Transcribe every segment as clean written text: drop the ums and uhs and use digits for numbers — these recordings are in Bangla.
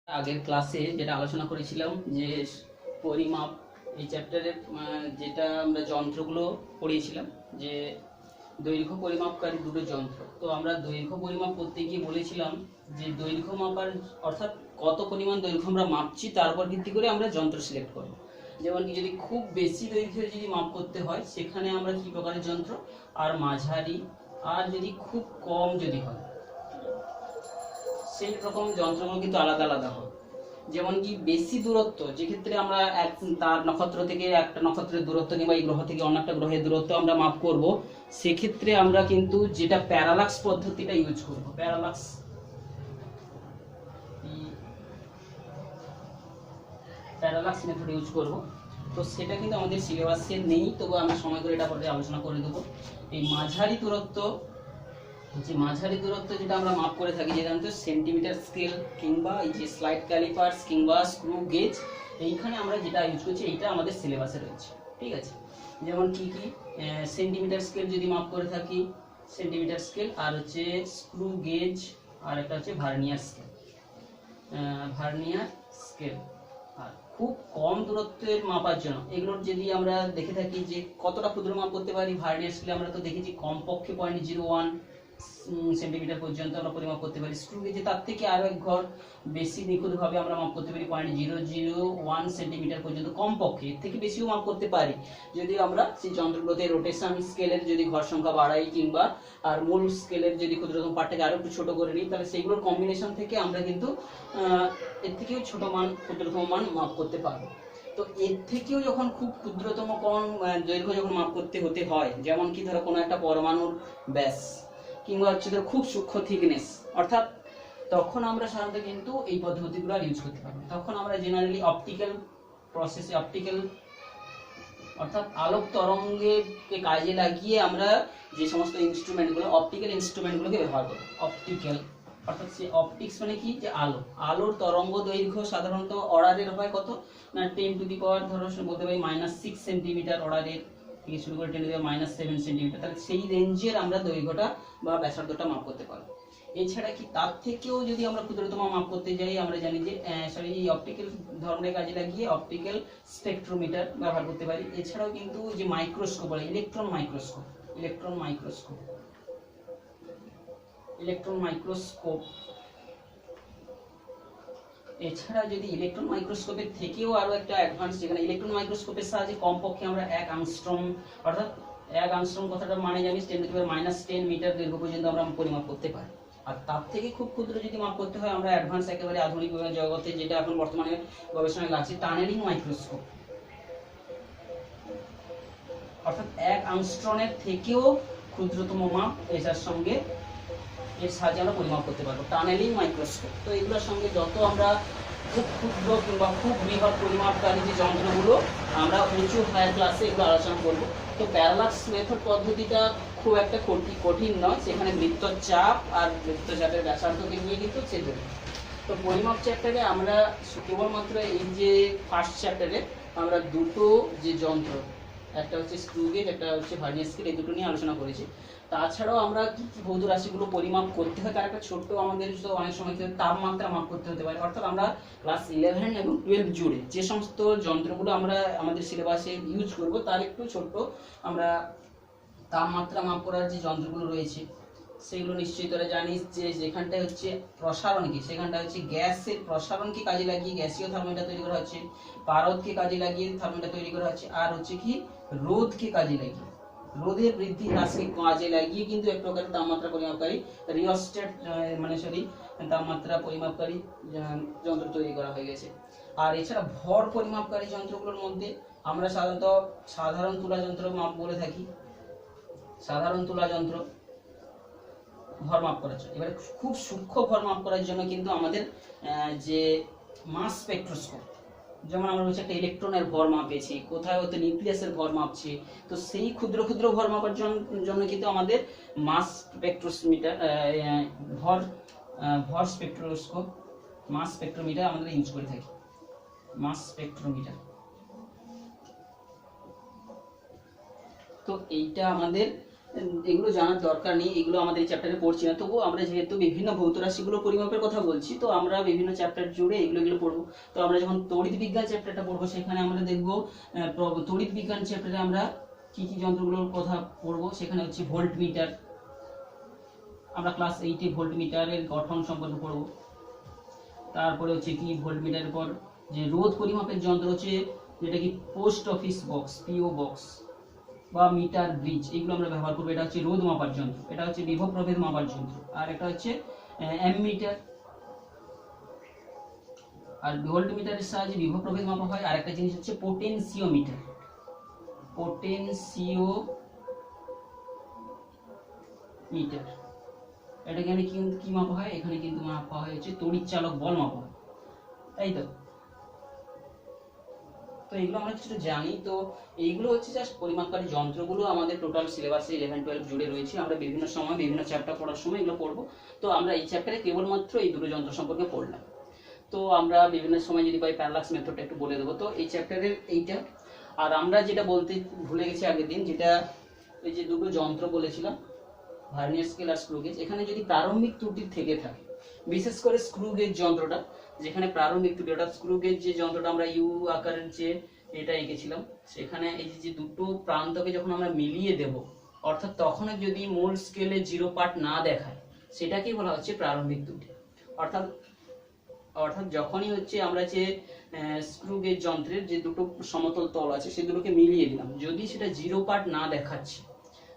আগের ক্লাসে যেটা আলোচনা করেছিলাম যে পরিমাপ এই চ্যাপ্টারের যেটা আমরা যন্ত্রগুলো পড়িয়েছিলাম যে দৈর্ঘ্য পরিমাপকারী দুটো যন্ত্র। তো আমরা দৈর্ঘ্য পরিমাপ করতে গিয়ে বলেছিলাম যে দৈর্ঘ্য মাপার অর্থাৎ কত পরিমাণ দৈর্ঘ্য আমরা মাপছি তার উপর ভিত্তি করে আমরা যন্ত্র সিলেক্ট করব। যেমন কি যদি খুব বেশি দৈর্ঘ্যের যদি মাপ করতে হয় সেখানে আমরা কি প্রকারের যন্ত্র, আর মাঝারি, আর যদি খুব কম যদি হয় সেই রকম যন্ত্রগুলো কিন্তু আলাদা আলাদা হয়। যেমন কি বেশি দূরত্ব, যে ক্ষেত্রে আমরা এক তার নক্ষত্র থেকে একটা নক্ষত্রের দূরত্ব কিংবা এই গ্রহ থেকে অন্য একটা গ্রহের দূরত্ব আমরা মাপ করব, সেক্ষেত্রে আমরা কিন্তু যেটা প্যারালাক্স পদ্ধতিটা ইউজ করব। প্যারালাক্স মেথড ইউজ করব। তো সেটা কিন্তু আমাদের সিলেবাসে নেই, তবু আমি সময় করে এটা পরে আলোচনা করে দেবো। এই মাঝারি দূরত্ব, যে মাঝারি দূরত্ব যেটা আমরা মাপ করে থাকি যে জানতো সেন্টিমিটার স্কেল কিংবা এই যে স্লাইড ক্যালিপার্স কিংবা স্ক্রু গেজ, এইখানে আমরা যেটা ইউজ করছি এইটা আমাদের সিলেবাসে রয়েছে। ঠিক আছে, যেমন কি কি সেন্টিমিটার স্কেল যদি মাপ করে থাকি, সেন্টিমিটার স্কেল, আর হচ্ছে স্ক্রু গেজ, আর একটা হচ্ছে ভার্নিয়ার স্কেল। আর খুব কম দূরত্বের মাপার জন্য এগুলোর যদি আমরা দেখে থাকি যে কতটা ক্ষুদ্র মাপ করতে পারি, ভার্নিয়ার স্কেলে আমরা তো দেখেছি কমপক্ষে 0.01 সেন্টিমিটার পর্যন্ত আমরা পরিমাপ করতে পারি। স্ক্রু গেজে তার থেকে আরো এক ঘর বেশি নিখুঁতভাবে আমরা মাপ করতে পারি 0.001 সেন্টিমিটার পর্যন্ত কমপক্ষে, এর থেকে বেশিও মাপ করতে পারি যদি আমরা সেই যন্ত্রগুলোতে রোটেশন স্কেলের যদি ঘর সংখ্যা বাড়াই কিংবা আর মূল স্কেলের যদি ক্ষুদ্রতম পার্টটাকে আরো একটু ছোট করে নিই, তাহলে সেইগুলোর কম্বিনেশন থেকে আমরা কিন্তু এর থেকেও ছোট মান, ক্ষুদ্রতম মান মাপ করতে পারবো। তো এর থেকেও যখন খুব ক্ষুদ্রতম কোন দৈর্ঘ্য যখন মাপ করতে হতে হয়, যেমন কি ধরো কোনো একটা পরমাণুর ব্যাস কিংবা হচ্ছে ধরো খুব সূক্ষ্ম থিকনেস, অর্থাৎ তখন আমরা সাধারণত কিন্তু এই পদ্ধতিগুলো আর ইউজ করতে পারবো। তখন আমরা জেনারেলি অপটিক্যাল প্রসেসে, অর্থাৎ আলোক তরঙ্গকে কাজে লাগিয়ে আমরা যে সমস্ত ইনস্ট্রুমেন্টগুলো, অপটিক্যাল ইনস্ট্রুমেন্টগুলোকে ব্যবহার করি। অপটিক্যাল অর্থাৎ সে অপটিক্স মানে কি, যে আলো, আলোর তরঙ্গ দৈর্ঘ্য সাধারণত অর্ডারের হয় কত না 10 টু দি পাওয়ার ধরো বলতে পারি -6 সেন্টিমিটার অর্ডারের থেকে শুরু করে 10 টু দি পাওয়ার -7 সেন্টিমিটার। তাহলে সেই রেঞ্জের আমরা দৈর্ঘ্যটা বা ব্যাসার্ধটা মাপ করতে পারবো। এছাড়া কি তার থেকেও যদি আমরা ক্ষুদ্রতম মাপ করতে যাই, আমরা জানি যে এই অপটিক্যাল ধর্মের কাজে লাগিয়ে অপটিক্যাল স্পেকট্রোমিটার ব্যবহার করতে পারি। এছাড়াও কিন্তু যে মাইক্রোস্কোপ বলে, ইলেকট্রন মাইক্রোস্কোপ, এছাড়া যদি ইলেকট্রন মাইক্রোস্কোপের থেকেও আরো একটা অ্যাডভান্স, যেখানে ইলেকট্রন মাইক্রোস্কোপের সাহায্যে কমপক্ষে আমরা 1 অ্যাংস্ট্রম, অর্থাৎ 1 অ্যাংস্ট্রম কথাটা মানে জানিস 10⁻⁻10 মিটার দৈর্ঘ্য পর্যন্ত আমরা পরিমাপ করতে পারি। আর তার থেকে খুব ক্ষুদ্র যদি মাপ করতে হয়, আমরা অ্যাডভান্স একেবারে আধুনিক জগতে যেটা এখন বর্তমানে গবেষণায় লাগছে, টানেলিং মাইক্রোস্কোপ, অর্থাৎ 1 অ্যাংস্ট্রমের থেকেও ক্ষুদ্রতম মাপ এটার সঙ্গে এর সাহায্যে আমরা পরিমাপ করতে পারবো, টানেলিং মাইক্রোস্কোপ। তো এগুলোর সঙ্গে যত আমরা খুব ক্ষুদ্র কিংবা খুব বৃহৎ পরিমাপকারী যে যন্ত্রগুলো আমরা উঁচু হায়ার ক্লাসে এগুলো আলোচনা করব। তো প্যারালাক্স মেথড পদ্ধতিটা খুব একটা কঠিন নয়, সেখানে বৃত্তচাপ আর বৃত্তচাপের ব্যাসার্ধকে নিয়ে কিন্তু ছেড়ে। তো পরিমাপ চ্যাপ্টারে আমরা কেবলমাত্র এই যে ফার্স্ট চ্যাপ্টারে আমরা দুটো যে যন্ত্র, একটা হচ্ছে স্ক্রু গেজ, একটা হচ্ছে ভার্নিয়ার স্কেল, এই দুটো নিয়ে আলোচনা করেছি। তাছাড়াও আমরা কি কি ভৌত রাশিগুলো পরিমাপ করতে হয়, তার একটা ছোট্ট আমাদের অনেক সময় তাপমাত্রা মাপ করতে হতে পারে। অর্থাৎ আমরা ক্লাস 11 এবং 12 জুড়ে যে সমস্ত যন্ত্রগুলো আমরা আমাদের সিলেবাসে ইউজ করব, তার একটু ছোট্ট আমরা তাপমাত্রা মাপ করার যে যন্ত্রগুলো রয়েছে সেগুলো নিশ্চয়ই তোরা জানিস যে যেখানটায় হচ্ছে প্রসারণ কি, সেখানটা হচ্ছে গ্যাসের প্রসারণকে কাজে লাগিয়ে গ্যাসীয় থার্মোমিটার তৈরি করা হচ্ছে, পারদকে কাজে লাগিয়ে থার্মোমিটার তৈরি করা হচ্ছে, আর হচ্ছে কি রোধকে কাজে লাগিয়ে, রোধের বৃদ্ধি হ্রাসকে কাজে লাগিয়ে কিন্তু এক প্রকারের তাপমাত্রা পরিমাপকারী রিওস্ট্যাট তাপমাত্রা পরিমাপকারী যন্ত্র তৈরি করা হয়ে গেছে। আর এছাড়া ভর পরিমাপকারী যন্ত্রগুলোর মধ্যে আমরা সাধারণত সাধারণ তুলা যন্ত্র মাপ বলে থাকি, সাধারণ তুলা যন্ত্র ভর মাপ করার জন্য। এবারে খুব সূক্ষ্ম ভর মাপ করার জন্য কিন্তু আমাদের যে মাস স্পেকট্রোস্কোপ, যেমন আমরা বলছি একটা ইলেকট্রনের ভর মাপেছি, কোথায় হয়তো নিউক্লিয়াসের ভর মাপছি, তো সেই ক্ষুদ্র ক্ষুদ্র ভর মাপার জন্য কিন্তু আমাদের মাস স্পেকট্রোমিটার, ভর স্পেকট্রোস্কোপ, মাস স্পেকট্রোমিটার আমাদের ইউজ করে থাকি, মাস স্পেকট্রোমিটার। তো এইটা আমাদের এগুলো জানার দরকার নেই, এগুলো আমাদের এই চ্যাপ্টারে পড়ছি না। তবুও আমরা যেহেতু বিভিন্ন ভৌত রাশিগুলো পরিমাপের কথা বলছি, তো আমরা বিভিন্ন চ্যাপ্টার জুড়ে এগুলো পড়বো। তো আমরা যখন তড়িৎ বিজ্ঞান চ্যাপ্টারটা পড়বো, সেখানে আমরা দেখবো তড়িৎ বিজ্ঞান চ্যাপ্টারে আমরা কি কি যন্ত্রগুলোর কথা পড়বো। সেখানে হচ্ছে ভোল্ট মিটার, আমরা ক্লাস 8-এ ভোল্ট মিটারের গঠন সম্পর্কে পড়বো। তারপরে হচ্ছে কি ভোল্ট মিটারের পর যে রোধ পরিমাপের যন্ত্র হচ্ছে, যেটা কি post office box, PO box বা মিটার ব্রিজ, এগুলো আমরা ব্যবহার করবো। এটা হচ্ছে রোধ মাপার যন্ত্র, এটা হচ্ছে বিভব প্রভেদ মাপার যন্ত্র, আর এটা হচ্ছে অ্যামমিটার। আর ভোল্ট মিটারের সাহায্যে বিভব প্রভেদ মাপা হয়। আর একটা জিনিস হচ্ছে পোটেনশিওমিটার, পোটেনশিওমিটার, এটা এখানে কি মাপা হয়, এখানে কিন্তু মাপা হয় হচ্ছে তড়িৎ চালক বল মাপা হয়, তাই তো। তো এগুলো আমরা কিছুটা জানি। তো এইগুলো হচ্ছে জাস্ট পরিমাপকারী যন্ত্রগুলো আমাদের টোটাল সিলেবাসে 11-12 জুড়ে রয়েছে। আমরা বিভিন্ন সময় বিভিন্ন চ্যাপ্টার পড়ার সময় এগুলো পড়বো। তো আমরা এই চ্যাপ্টারে কেবলমাত্র এই দুটো যন্ত্র সম্পর্কে পড়লাম। তো আমরা বিভিন্ন সময় যদি পাই প্যারালাক্স মেথডটা একটু বলে দেবো। তো এই চ্যাপ্টারের এইটা। আর আমরা যেটা বলতে ভুলে গেছি আগের দিন, যেটা এই যে দুটো যন্ত্র বলেছিলাম, ভার্নিয়ার স্কেল আর স্ক্রু গেজ, এখানে যদি প্রারম্ভিক ত্রুটি থেকে থাকে, বিশেষ করে স্ক্রু গেজ যন্ত্রটা, যেখানে প্রারম্ভিক ত্রুটি, অর্থাৎ স্ক্রু গেজ যে যন্ত্রটা আমরা ইউ আকারের যে এটা এঁকেছিলাম, সেখানে এই যে দুটো প্রান্তকে যখন আমরা মিলিয়ে দেব, অর্থাৎ তখন যদি মূল স্কেলে 0 পার্ট না দেখায়, সেটাকেই বলা হচ্ছে প্রারম্ভিক ত্রুটি। অর্থাৎ যখনই হচ্ছে আমরা যে স্ক্রু গেজ যন্ত্রের যে দুটো সমতল তল আছে সেগুলোকে মিলিয়ে দিলাম, যদি সেটা 0 পার্ট না দেখাচ্ছে,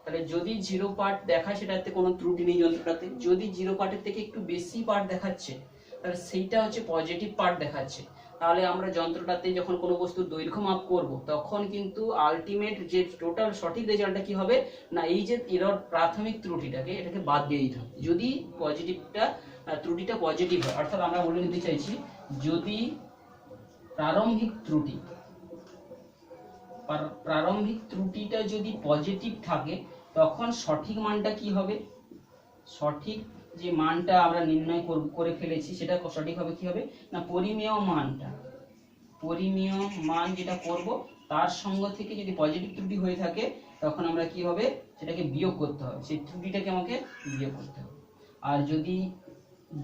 তাহলে যদি 0 পার্ট দেখায় সেটাতে কোনো ত্রুটি নেই যন্ত্রটাতে। যদি 0 পার্টের থেকে একটু বেশি পার্ট দেখাচ্ছে, তাহলে সেইটা হচ্ছে পজিটিভ পার্ট দেখাচ্ছে। তাহলে আমরা যন্ত্রটাতে যখন কোনো বস্তুর দৈর্ঘ্য মাপ করব, তখন কিন্তু আলটিমেট যে টোটাল সঠিক রেজাল্টটা কি হবে না, এই যে এরর প্রাথমিক ত্রুটিটাকে এটাকে বাদ দিয়ে দিতে হবে। যদি ত্রুটিটা পজিটিভ হয়, অর্থাৎ আমরা বলে নিতে চাইছি, যদি প্রারম্ভিক ত্রুটিটা যদি পজিটিভ থাকে, তখন সঠিক মানটা কি হবে, সঠিক যে মানটা আমরা নির্ণয় করে ফেলেছি সেটা সঠিক হবে কি হবে না, পরিমেয় মান যেটা করব তার সঙ্গ থেকে যদি পজিটিভ ত্রুটি হয়ে থাকে, তখন আমরা কি হবে, সেটাকে বিয়োগ করতে হবে, সেই ত্রুটিটাকে আমাকে বিয়োগ করতে হবে। আর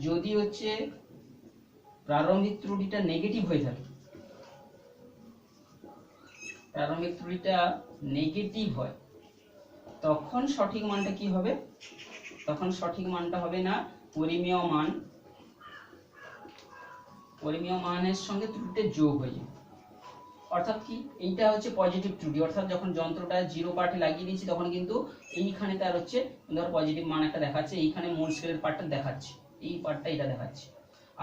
যদি হচ্ছে প্রারম্ভিক ত্রুটিটা নেগেটিভ হয়ে থাকে, প্রারম্ভিক ত্রুটিটা নেগেটিভ হয়, তখন সঠিক মানটা কি হবে, তখন সঠিক মানটা হবে না পরিমেয় মানের সঙ্গে ত্রুটিটা যোগ হয়ে যাবে। অর্থাৎ কি, এইটা হচ্ছে পজিটিভ ত্রুটি, অর্থাৎ যখন যন্ত্রটা 0 পার্টে লাগিয়ে দিয়েছি, তখন কিন্তু এইখানে তার হচ্ছে ধর পজিটিভ মান একটা দেখাচ্ছে, এইখানে মূল স্কেলের পার্টটা দেখাচ্ছে, এই পার্টটা এটা দেখাচ্ছে।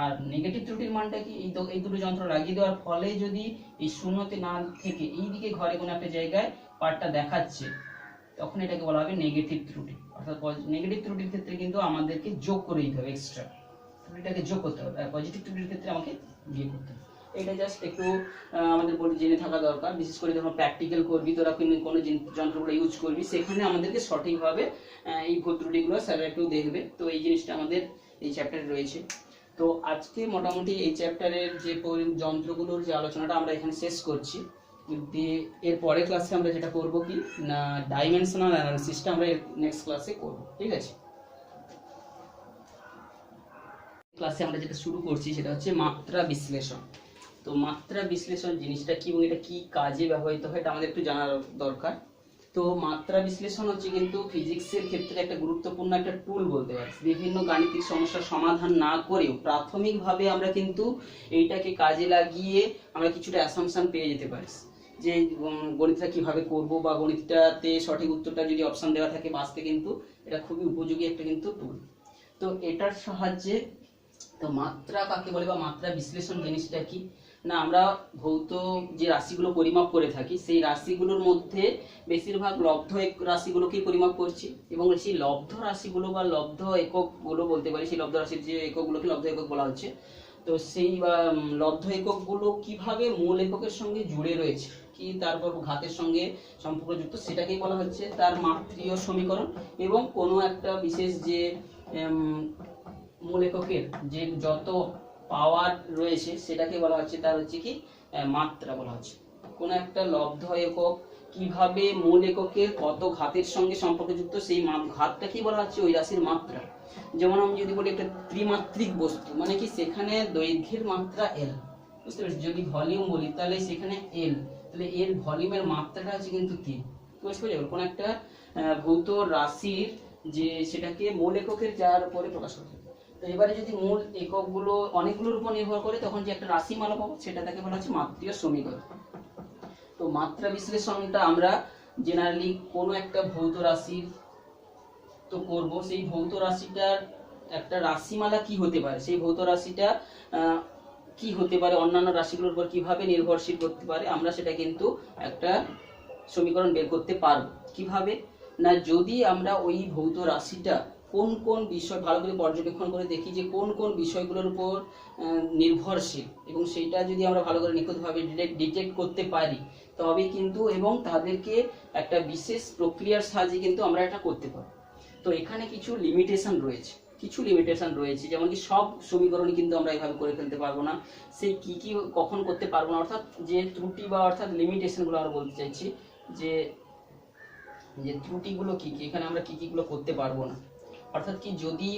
আর নেগেটিভ ত্রুটির মানটা কি, এই দুটো যন্ত্র লাগিয়ে দেওয়ার ফলে যদি এই শূন্যতে না থেকে এইদিকে ঘরে কোনো একটা জায়গায় পার্টটা দেখাচ্ছে, তখন এটাকে বলা হবে নেগেটিভ ত্রুটি। অর্থাৎ নেগেটিভ ত্রুটির ক্ষেত্রে কিন্তু আমাদেরকে যোগ করে দিতে হবে, এক্সট্রা ত্রুটিটাকে যোগ করতে হবে, আর পজিটিভ ত্রুটির ক্ষেত্রে আমাকে বিয়োগ করতে হবে। এটা জাস্ট একটু আমাদের বলে জেনে থাকা দরকার। বিশেষ করে যখন প্র্যাকটিক্যাল করবি, তোরা কোনো যন্ত্রগুলো ইউজ করবি, সেখানে আমাদেরকে সঠিকভাবে এই ভুল ত্রুটিগুলো স্যাররা একটু দেখবে। তো এই জিনিসটা আমাদের এই চ্যাপ্টারে রয়েছে। তো আজকে মোটামুটি এই চ্যাপ্টারের যে যন্ত্রগুলোর যে আলোচনাটা আমরা এখানে শেষ করছি। এর পরের ক্লাসে আমরা যেটা করব কি না, ডাইমেনশনাল অ্যানালিসিসটা আমরা নেক্সট ক্লাসে করব, ঠিক আছে। ক্লাসে আমরা যেটা শুরু করছি সেটা হচ্ছে মাত্রা বিশ্লেষণ। তো মাত্রা বিশ্লেষণ জিনিসটা কি এবং এটা কি কাজে ব্যবহৃত হয়, এটা আমাদের একটু জানার দরকার। তো মাত্রা বিশ্লেষণ হচ্ছে কিন্তু ফিজিক্সের ক্ষেত্রে একটা গুরুত্বপূর্ণ একটা টুল বলতে পারি। বিভিন্ন গাণিতিক সমস্যার সমাধান না করেও প্রাথমিকভাবে আমরা কিন্তু এইটাকে কাজে লাগিয়ে আমরা কিছুটা অ্যাসাম্পশন পেয়ে যেতে পারি যে গণিতটা কিভাবে করব, বা গণিতটাতে সঠিক উত্তরটা যদি অপশন দেওয়া থাকে বাঁচতে, কিন্তু এটা খুবই উপযোগী একটা কিন্তু টুল। তো এটার সাহায্যে, তো মাত্রা কাকে বলে বা মাত্রা বিশ্লেষণ জিনিসটা কি না, আমরা ভৌত যে রাশিগুলো পরিমাপ করে থাকি, সেই রাশিগুলোর মধ্যে বেশিরভাগ লব্ধ রাশিগুলোকেই পরিমাপ করছি, এবং সেই লব্ধ রাশিগুলো বা লব্ধ এককগুলো বলতে পারি, সেই লব্ধ রাশির যে এককগুলোকে লব্ধ একক বলা হচ্ছে। তো সেই লব্ধ এককগুলো কিভাবে মূল এককের সঙ্গে জুড়ে রয়েছে, কি তারপর ঘাতের সঙ্গে সম্পর্কযুক্ত, সেটাকেই বলা হচ্ছে তার মাত্রীয় সমীকরণ। এবং কোনো একটা বিশেষ যে মূল এককের যে যত পাওয়ার রয়েছে, সেটাকে বলা হচ্ছে তার হচ্ছে কি মাত্রা বলা হচ্ছে। কোনো একটা লব্ধ একক কিভাবে মূল এককের কত ঘাতের সঙ্গে সম্পর্কযুক্ত সেই ঘাতটা কি বলা হচ্ছে, ওই রাশির মাত্রা। যেমন আমি যদি বলি একটা ত্রিমাত্রিক বস্তু, মানে কি সেখানে দৈর্ঘ্যের মাত্রা এল, বুঝতে পারছি। যদি ভলিউম বলি তাহলে সেখানে এল, তাহলে এর ভলিউমের মাত্রাটা আছে কিন্তু 3, বুঝতে পারছি। কোন একটা ভৌত রাশির যে সেটাকে মূল এককের যার উপরে প্রকাশ করতে হবে। তো এবারে যদি মূল এককগুলো অনেকগুলোর উপর নির্ভর করে তখন যে একটা রাশিমালা পাবো সেটা তাকে বলা হচ্ছে মাত্রীয় সমীকরণ। তো মাত্রা বিশ্লেষণটা আমরা জেনারেলি কোনো একটা ভৌত রাশির তো করব, সেই ভৌত রাশিটার একটা রাশিমালা কি হতে পারে, সেই ভৌত রাশিটা কি হতে পারে, অন্যান্য রাশিগুলোর উপর কিভাবে নির্ভরশীল করতে পারে, আমরা সেটা কিন্তু একটা সমীকরণ বের করতে পারবো। কিভাবে না, যদি আমরা ওই ভৌত রাশিটা কোন কোন বিষয় ভালো করে পর্যবেক্ষণ করে দেখি যে কোন কোন বিষয়গুলোর উপর নির্ভরশীল, এবং সেইটা যদি আমরা ভালো করে নিখুঁতভাবে ডিটেক্ট করতে পারি তবে কিন্তু, এবং তাদেরকে একটা বিশেষ প্রক্রিয়ার সাহায্যে কিন্তু আমরা এটা করতে পারি। তো এখানে কিছু লিমিটেশন রয়েছে, যেমন কি সব সমীকরণই কিন্তু আমরা এভাবে করে ফেলতে পারবো না। সেই কি কি কখন করতে পারবো না, অর্থাৎ যে ত্রুটি বা অর্থাৎ লিমিটেশনগুলো আমরা বলতে চাইছি যে ত্রুটিগুলো কি কি, এখানে আমরা কি কিগুলো করতে পারবো না। অর্থাৎ কি, যদি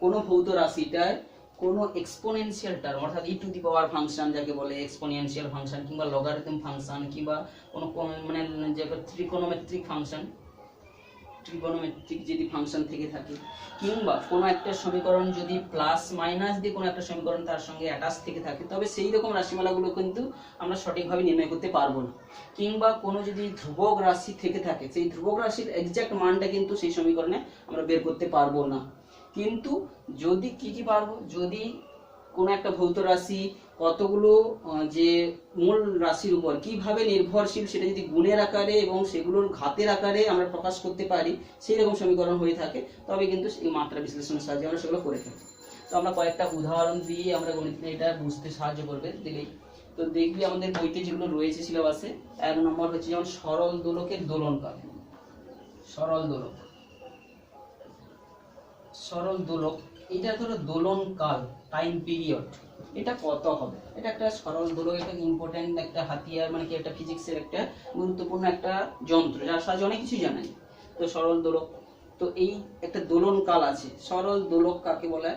কোনো ভৌত রাশিটায় কোনো এক্সপোনেনশিয়াল টার্ম, অর্থাৎ ই টু দি পাওয়ার ফাংশন যাকে বলে এক্সপোনেনশিয়াল ফাংশন, কিংবা লগারিদম ফাংশন, কিংবা কোনো মানে যে ত্রিকোণমিতিক ফাংশন, ট্রিগোনোমেট্রিক যদি ফাংশন থেকে থাকে, কিংবা কোনো একটা সমীকরণ যদি প্লাস মাইনাস দিয়ে কোনো একটা সমীকরণ তার সঙ্গে অ্যাটাচ থেকে থাকে, তবে সেই রকম রাশিমালাগুলো কিন্তু আমরা সঠিকভাবে নির্ণয় করতে পারবো না। কিংবা কোনো যদি ধ্রুবক রাশি থেকে থাকে, সেই ধ্রুবক রাশির এক্সাক্ট মানটা কিন্তু সেই সমীকরণে আমরা বের করতে পারবো না। কিন্তু যদি কি পারবো, যদি কোনো একটা ভৌত রাশি কতগুলো যে মূল রাশির উপর কিভাবে নির্ভরশীল সেটা যদি গুণের আকারে এবং সেগুলোর ঘাতের আকারে আমরা প্রকাশ করতে পারি, সেই রকম সমীকরণ হয়ে থাকে, তবে কিন্তু এই মাত্রা বিশ্লেষণের সাহায্যে আমরা সেগুলো করে থাকি। তো আমরা কয়েকটা উদাহরণ দিয়ে আমরা গণিত এটা বুঝতে সাহায্য করবে দিলেই। তো দেখবি আমাদের বইতে যেগুলো রয়েছে সিলেবাসে, 1 নম্বর হচ্ছে যেমন সরল দোলকের দোলনকাল। সরল দোলক, এটা ধরো দোলন কাল, টাইম পিরিয়ড, এটা কত হবে, এটা একটা সরল দোলক, একটা ইম্পর্টেন্ট একটা হাতিয়ার, মানে কি একটা ফিজিক্সের একটা গুরুত্বপূর্ণ একটা যন্ত্র যার সাহায্যে অনেক কিছু জানাই। তো সরল দোলক, তো এই একটা দোলন কাল আছে। সরল দোলক কাকে বলে,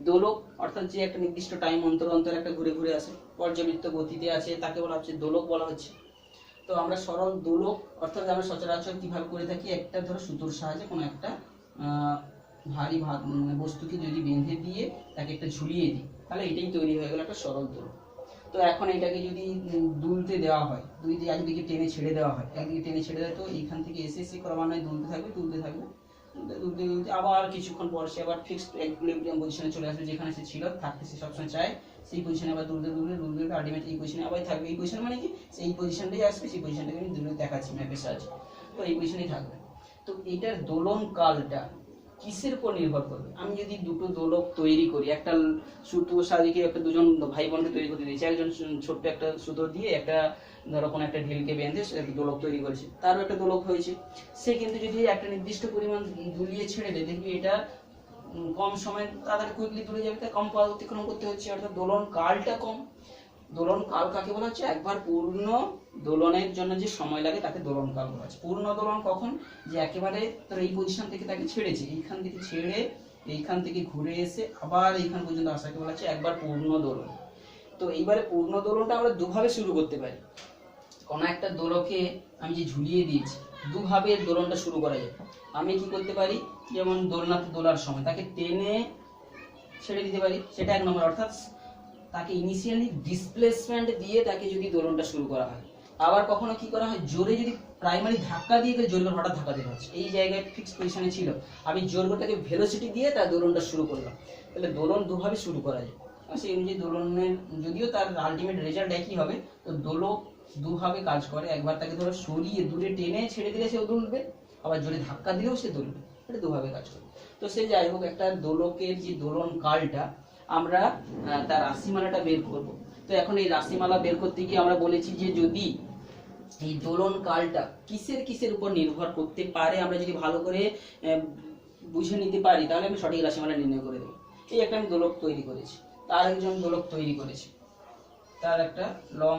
দোলক অর্থাৎ যে একটা নির্দিষ্ট টাইম অন্তর অন্তর একটা ঘুরে ঘুরে আসে, পর্যাবৃত্ত গতিতে আছে, তাকে বলা হচ্ছে দোলক বলা হচ্ছে। তো আমরা সরল দোলক অর্থাৎ আমরা সচরাচর কিভাবে করে থাকি, একটা ধরো সুতোর সাহায্যে কোনো একটা ভারী বস্তুকে যদি বেঁধে দিয়ে তাকে একটা ঝুলিয়ে দিই, তাহলে এটাই তৈরি হয়ে গেল একটা সরল দোলক। তো এখন এটাকে যদি দুলতে দেওয়া হয়, একদিকে টেনে ছেড়ে দেওয়া হয়, একদিকে টেনে ছেড়ে দেয়, তো এইখান থেকে এসে ক্রমান্বয়ে দুলতে থাকবে দুলতে আবার কিছুক্ষণ পর সে আবার ফিক্সড ইকুইলিব্রিয়াম পজিশনে চলে আসবে, যেখানে সে ছিল, থাকতে সে সবসময় চায় সেই পজিশনে আবার দুলতে আলটিমেটলি এই পজিশনে আবার থাকবে। এই পজিশন মানে কি, সেই পজিশনটাই আসবে, সেই পজিশনটাকে আমি দুলে দেখাচ্ছি ম্যাপের সাহায্যে, তো এই পজিশনেই থাকবে। তো এটার দোলন কালটা কিসের উপর নির্ভর করবে, আমি যদি দুটো দোলক তৈরি করি, একটা সুতো সাজিয়ে একটা দুজন ভাই বোনকে তৈরি করতে দিয়েছি, একজন ছোট্ট একটা সুতো দিয়ে একটা ধরো কোনো একটা ঢিলকে বেঁধে সে একটা দোলক তৈরি করেছে, তারও একটা দোলক হয়েছে। সে কিন্তু যদি একটা নির্দিষ্ট পরিমাণ দুলিয়ে ছেড়ে দেয়, দেখবি এটা কম সময় তাড়াতাড়ি কুইকলি তুলে যাবে, তাই কম পথ অতিক্রম করতে হচ্ছে, অর্থাৎ দোলন কালটা কম। দোলন কাল কাকে বলা হচ্ছে, একবার পূর্ণ দোলনের জন্য যে সময় লাগে তাকে দোলন কাল বলা হচ্ছে। পূর্ণ দোলন কখন, যে একেবারে তোর এই পজিশন থেকে তাকে ছেড়েছে, এইখান থেকে ছেড়ে এইখান থেকে ঘুরে এসে আবার এইখান পর্যন্ত আসাকে বলা হচ্ছে একবার পূর্ণ দোলন। তো এইবারে পূর্ণ দোলনটা আমরা দুভাবে শুরু করতে পারি। কোনো একটা দোলকে আমি যে ঝুলিয়ে দিয়েছি, দুভাবে দোলনটা শুরু করা যায়। আমি কি করতে পারি, যেমন দোলনাতে দোলার সময় তাকে টেনে ছেড়ে দিতে পারি, সেটা 1 নম্বর, অর্থাৎ তাকে ইনিশিয়ালি ডিসপ্লেসমেন্ট দিয়ে তাকে যদি দোলনটা শুরু করা হয়। আবার কখনো কি করা হয়, জোরে যদি প্রাইমারি ধাক্কা দিয়ে জোর করে হঠাৎ ধাক্কা দিতে হচ্ছে, এই জায়গায় ফিক্সড পজিশনে ছিল, আমি জোর করে তাকে ভেলোসিটি দিয়ে তার দোলনটা শুরু করলাম, তাহলে দোলন দুভাবে শুরু করা যায়। সেই অনুযায়ী দোলনের যদিও তার আলটিমেট রেজাল্ট একই হবে, তো দোলক দুভাবে কাজ করে। একবার তাকে ধরো সরিয়ে দূরে টেনে ছেড়ে দিলে সেও দুলবে, আবার জোরে ধাক্কা দিলেও সে দুলবে, এটা দুভাবে কাজ করে। তো সে যাই হোক, একটা দোলকের যে দোলন কালটা আমরা তার রাশিমালাটা বের করব। তো এখন এই রাশিমালা বের করতে গিয়ে আমরা বলেছি যে যদি এই দোলন কালটা কিসের উপর নির্ভর করতে পারে, আমরা যদি ভালো করে বুঝে নিতে পারি, তাহলে আমি সঠিক রাশিমালা নির্ণয় করে দেবো। এই একটা আমি দোলক তৈরি করেছি, তার একজন দোলক তৈরি করেছি, তার একটা লং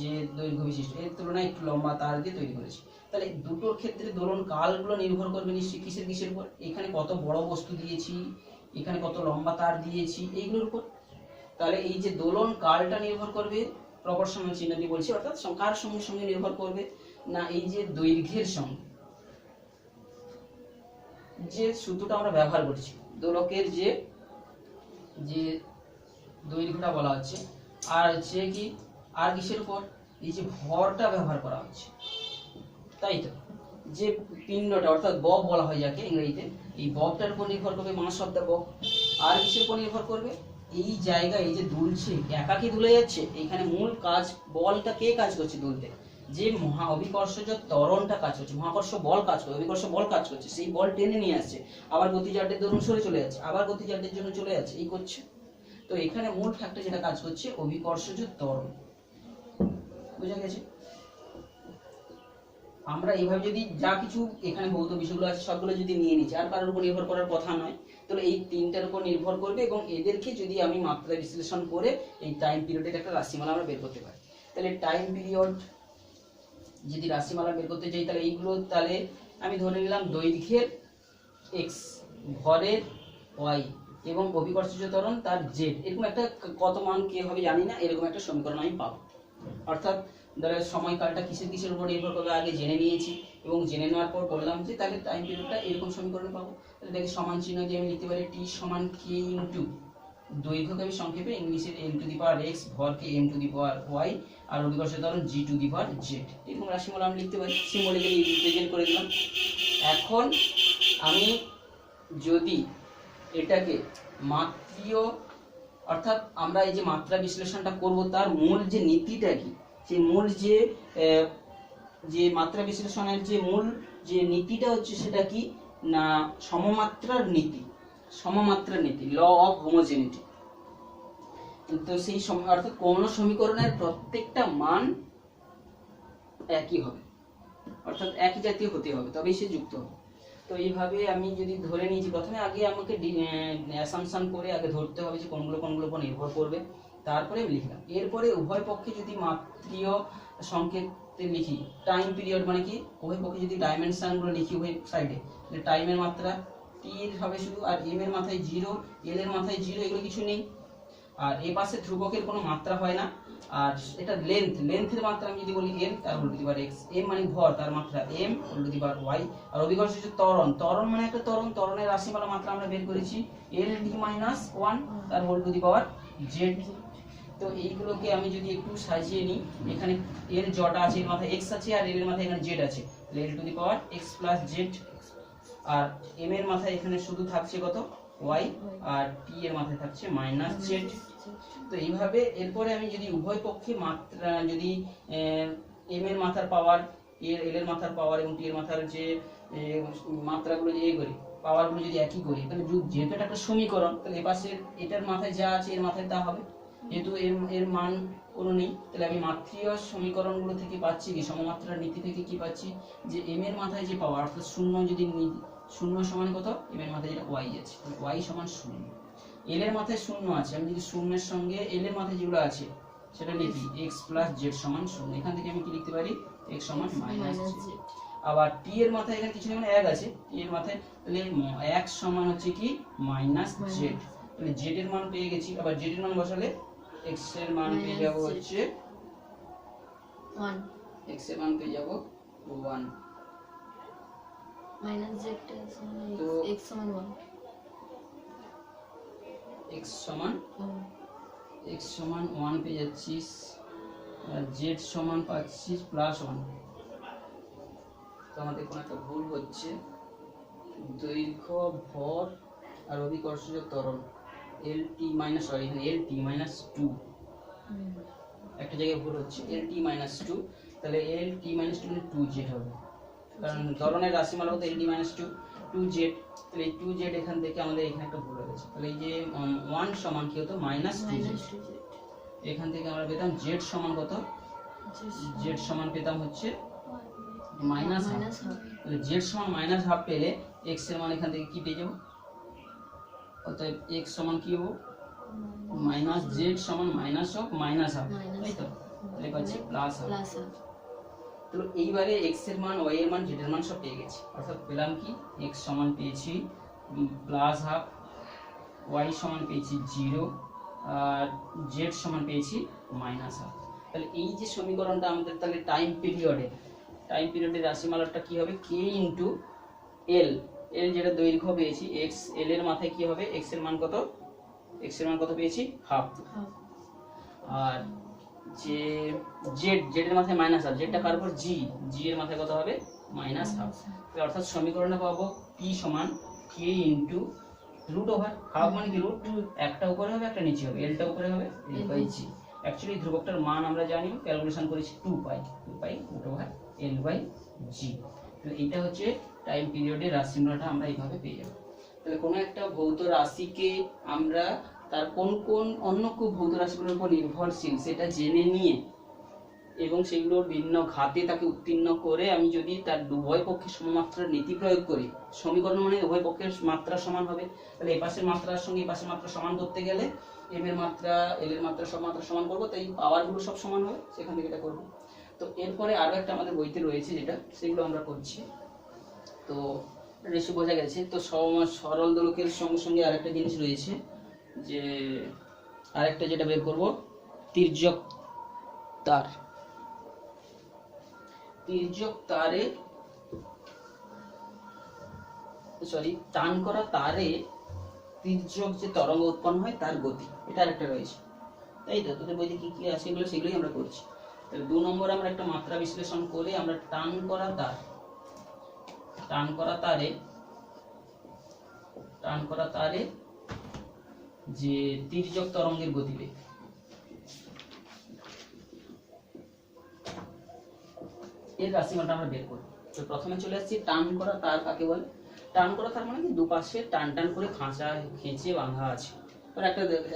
যে দৈর্ঘ্য বিশিষ্ট, এর তুলনায় একটু লম্বা তার দিয়ে তৈরি করেছি। তাহলে দুটোর ক্ষেত্রে দোলন কালগুলো নির্ভর করবে নিশ্চয়ই কিসের কিসের উপর, এখানে কত বড় বস্তু দিয়েছি, এখানে কত লম্বা তার দিয়েছি, এইগুলোর উপর। তাহলে এই যে দোলন কালটা নির্ভর করবে প্রপোর্শনাল চিহ্ন দিয়ে বলছি, অর্থাৎ কার সঙ্গে সঙ্গে নির্ভর করবে না এই যে দৈর্ঘ্যের সঙ্গে, যে সূত্রটা আমরা ব্যবহার করছি দোলকের যে যে দৈর্ঘ্যটা বলা হচ্ছে, আর হচ্ছে কি আর কিসের উপর, এই যে ভরটা ব্যবহার করা হচ্ছে, তাই তো। যে পিণ্ডটা অর্থাৎ বব বলা হয় যাকে ইংরেজিতে, এই ববটার উপর নির্ভর করবে মাস অফ দ্য বব। আর কিসের উপর নির্ভর করবে, এই জায়গায় এই যে দুলছে, একাকি দুলে যাচ্ছে, এখানে মূল কাজ বলটা কে কাজ করছে দুলতে, যে মহা অভিকর্ষজ ত্বরণটা কাজ করছে, মহাকর্ষ বল কাজ করছে, অভিকর্ষ বল কাজ করছে, সেই বল টেনে নিয়ে আসছে, আবার গতিজাড্যের দরুন সরে চলে যাচ্ছে, আবার গতিজাড্যের জন্য চলে যাচ্ছে, এই করছে। তো এখানে মূল ফ্যাক্টর যেটা কাজ করছে অভিকর্ষজ ত্বরণ, বুঝা গেছে। আমরা এইভাবে যদি যা কিছু এখানে ভৌত বিষয়গুলো আছে সবগুলো যদি নিয়ে নিচ্ছি, আর কারোর উপর নির্ভর করার কথা নয়, তাহলে এই তিনটার উপর নির্ভর করবে, এবং এদেরকে যদি আমি মাত্রা বিশ্লেষণ করে এই টাইম পিরিয়ডের একটা রাশিমালা আমরা বের করতে পারি। তাহলে টাইম পিরিয়ড যদি রাশিমালা বের করতে চাই, তাহলে এইগুলো, তাহলে আমি ধরে নিলাম দৈর্ঘ্যের এক্স, ভরের ওয়াই এবং অভিকর্ষজ ত্বরণ তার জেড, এরকম একটা কত মান কে হবে জানি না, এরকম একটা সমীকরণ আমি পাবো। অর্থাৎ ধরো সময়কালটা কিসের কিসের উপর নির্ভর করবে আগে জেনে নিয়েছি, এবং জেনে নেওয়ার পর বললাম যে তাহলে টাইম পিরিয়ডটা এরকম সমীকরণ পাবো। তাহলে দেখি সমান চিহ্ন দিয়ে আমি লিখতে পারি টি সমান কে ইন্টু দৈর্ঘ্যকে আমি সংক্ষেপে ইংলিশের M to the power X, ভরকে M to the power Y, আর অভিকর্ষজ ত্বরণ G two the power Z, এরকম রাশিমালা আমি লিখতে পারি, সিম্বলিক্যালি রিপ্রেজেন্ট করে দিলাম। এখন আমি যদি এটাকে মাত্রীয়, অর্থাৎ আমরা এই যে মাত্রা বিশ্লেষণটা করব তার মূল যে নীতিটা কি, সেই মূল যে যে মাত্রা বিশ্লেষণের যে মূল যে নীতিটা হচ্ছে সেটা কি না সমমাত্রার নীতি, সমমাত্রার নীতি, ল অফ হোমোজেনিটি। তো সেই অর্থাৎ কোন সমীকরণের প্রত্যেকটা মান একই হবে, অর্থাৎ একই জাতীয় হতে হবে, তবেই সে যুক্ত হবে। তো এইভাবে আমি যদি ধরে নিয়েছি, প্রথমে আগে আমাকে অ্যাসাম্পশন করে আগে ধরতে হবে যে কোনগুলো কোনগুলোর উপর নির্ভর করবে, তারপরে লিখলাম। এরপরে উভয় পক্ষে যদি মাত্রীয় সংকেতে লিখি, টাইম পিরিয়ড মানে কি, উভয় পক্ষে যদি ডাইমেনশনগুলো লিখি উভয় সাইডে, টাইমের মাত্রা টি এর হবে শুধু, আর এম এর মাথায় 0, এল এর মাথায় 0, এগুলো কিছু নেই। আর এ পাশে ধ্রুবকের কোনো মাত্রা হয় না, আর এটা লেন্থের মাত্রা আমি যদি বলি m, তার whole to the power x, m মানে ভর, তার মাত্রা m whole to the power y, আর অভিকর্ষ হচ্ছে ত্বরণ মানে একটা ত্বরণের রাশিমালা মাত্রা আমরা বের করেছি ld-1, তার whole to the power z। তো এইগুলোকে আমি যদি একটু সাজিয়ে নিই, এখানে এর জটা আছে, এর মাথায় x আছে, আর এর মাথায় এখানে z আছে, l to the power x plus z, আর m এর মাথায় এখানে শুধু থাকছে কত y, আর t এর মাথায় থাকছে মাইনাস z। তো এইভাবে এরপরে আমি যদি উভয় পক্ষে মাত্রা, যদি m এর মাথার পাওয়ার, l এর মাথার পাওয়ার এবং t এর মাথার যে মাত্রাগুলো যে করি, পাওয়ারগুলো যদি একই করি, তাহলে যেহেতু এটা একটা সমীকরণ, তাহলে এপাশে এটার মাথায় যা আছে এর মাথায় তা হবে, যেহেতু এর মান কোনো নেই, তাহলে আমি মাত্রীয় সমীকরণগুলো থেকে পাচ্ছি কি, সমমাত্রার নীতি থেকে কি পাচ্ছি, যে m এর মাথায় যে পাওয়ার, অর্থাৎ শূন্য, যদি শূন্য সমান কত, m এর মাথায় যেটা y আছে, y সমান 0, l এর মাথায় 0 আছে, আমি যদি শূন্যের সঙ্গে l এর মাথায় যেগুলো আছে সেটা লিখি x প্লাস z সমান 0, এখান থেকে আমি কি লিখতে পারি x সমান মাইনাস z। আবার t এর মাথায় এখানে কিছু নেই, মানে 1 আছে, t এর মাথায়, তাহলে 1 সমান হচ্ছে কি মাইনাস z, তাহলে z এর মান পেয়ে গেছি। আবার z এর মান বসালে x এর মান পেয়ে যাব হচ্ছে 1, x এর মান পেয়ে যাব 1, মাইনাস z তো x সমান 1, x সমান 1 পেয়ে যাচ্ছিস, আর z সমান পাচ্ছিস প্লাস 1। তো আমাদের কোনো একটা ভুল হচ্ছে, দৈর্ঘ্য, ভর আর অভিকর্ষজ ত্বরণ lt মাইনাস, সরি এখানে lt মাইনাস 2, একটা জায়গায় ভুল হচ্ছে, lt মাইনাস 2, তাহলে lt মাইনাস 2 মানে 2z হবে, কারণ ত্বরণের রাশিমালা হতো lt মাইনাস 2, 2z, তাহলে 2z এখান থেকে আমাদের এখানে একটা ভুল হয়ে গেছে, তাহলে এই যে 1 সমান কি হতো মাইনাস 2z, এখান থেকে আমরা পেতাম z সমান কত, z সমান পেতাম হচ্ছে মাইনাস হাফ, তাহলে z সমান মাইনাস হাফ পেলে x এর মান এখান থেকে কি পেয়ে যাব, অতএব x সমান কি হবে মাইনাস জেড সমান মাইনাস অফ মাইনাস হাফ, তাই তো? তাহলে পাচ্ছি প্লাস হাফ। তো এইবারে এক্স এর মান, ওয়াই এর মান, জেড এর মান সব পেয়ে গেছি। অর্থাৎ পেলাম কি, এক্স সমান পেয়েছি প্লাস হাফ, ওয়াই সমান পেয়েছি 0, আর জেড সমান পেয়েছি মাইনাস হাফ। তাহলে এই যে সমীকরণটা আমাদের, তাহলে টাইম পিরিয়ডের রাশিমালাটা কি হবে, কে ইন্টু এল, এল যেটা দৈর্ঘ্য পেয়েছি এক্স, এল এর মাথায় কি হবে, এক্স এর মান কত, এক্স এর মান কত পেয়েছি হাফ, আর যে জেড, জেড এর মাথায় মাইনাস হাফ, জেডটা কার উপর, জি, জি এর মাথায় কত হবে মাইনাস হাফ। অর্থাৎ সমীকরণে পাবো পি সমান K into root over half, মানে কি রুট, একটা উপরে হবে একটা নিচে হবে, এলটা উপরে হবে এল বাই জি। অ্যাকচুয়ালি ধ্রুবকটার মান আমরা জানি, ক্যালকুলেশন করেছি 2 পাই রুট ওভার এল বাই জি। তাহলে এইটা হচ্ছে টাইম পিরিয়ডের রাশিমালাটা আমরা এইভাবে পেয়ে যাবো। তাহলে কোনো একটা ভৌত রাশিকে আমরা তার কোন কোন অন্য কোন ভৌত রাশিগুলোর উপর নির্ভরশীল সেটা জেনে নিয়ে এবং সেগুলোর ভিন্ন ঘাতে তাকে উত্তীর্ণ করে আমি যদি তার উভয় পক্ষে সমমাত্রার নীতি প্রয়োগ করি, সমীকরণ মানে উভয় পক্ষের মাত্রা সমান হবে, তাহলে এই পাশের মাত্রার সঙ্গে এই পাশের মাত্রা সমান করতে গেলে এম এর মাত্রা এল এর মাত্রা সব মাত্রা সমান করবো, তাই পাওয়ারগুলো সব সমান হবে, সেখান থেকে এটা করবো। তো এরপরে আরো একটা আমাদের বইতে রয়েছে যেটা, সেগুলো আমরা করছি। তো বেশি বোঝা গেছে। তো সরল দোলকের সঙ্গে সঙ্গে আরেকটা জিনিস রয়েছে, যে আরেকটা যেটা বের করব, তির্যক তার। তির্যক তারে টান করা তারে তির্যক যে তরঙ্গ উৎপন্ন হয় তার গতি, এটা আরেকটা রয়েছে, তাই তো? তোদের বইতে কি কি আছে এগুলো, সেগুলোই আমরা করছি। তাহলে 2 নম্বরে আমরা একটা মাত্রা বিশ্লেষণ করে আমরা টান করা তারে যে তির্যক তরঙ্গের গতিবেগ, এর রাশিমালাটা আমরা বের করব। তো প্রথমে চলে আসছি টান করা তার কাকে বলে। টান করা তার মানে কি, দুপাশে টান টান করে খেঁচে বাঁধা আছে। আর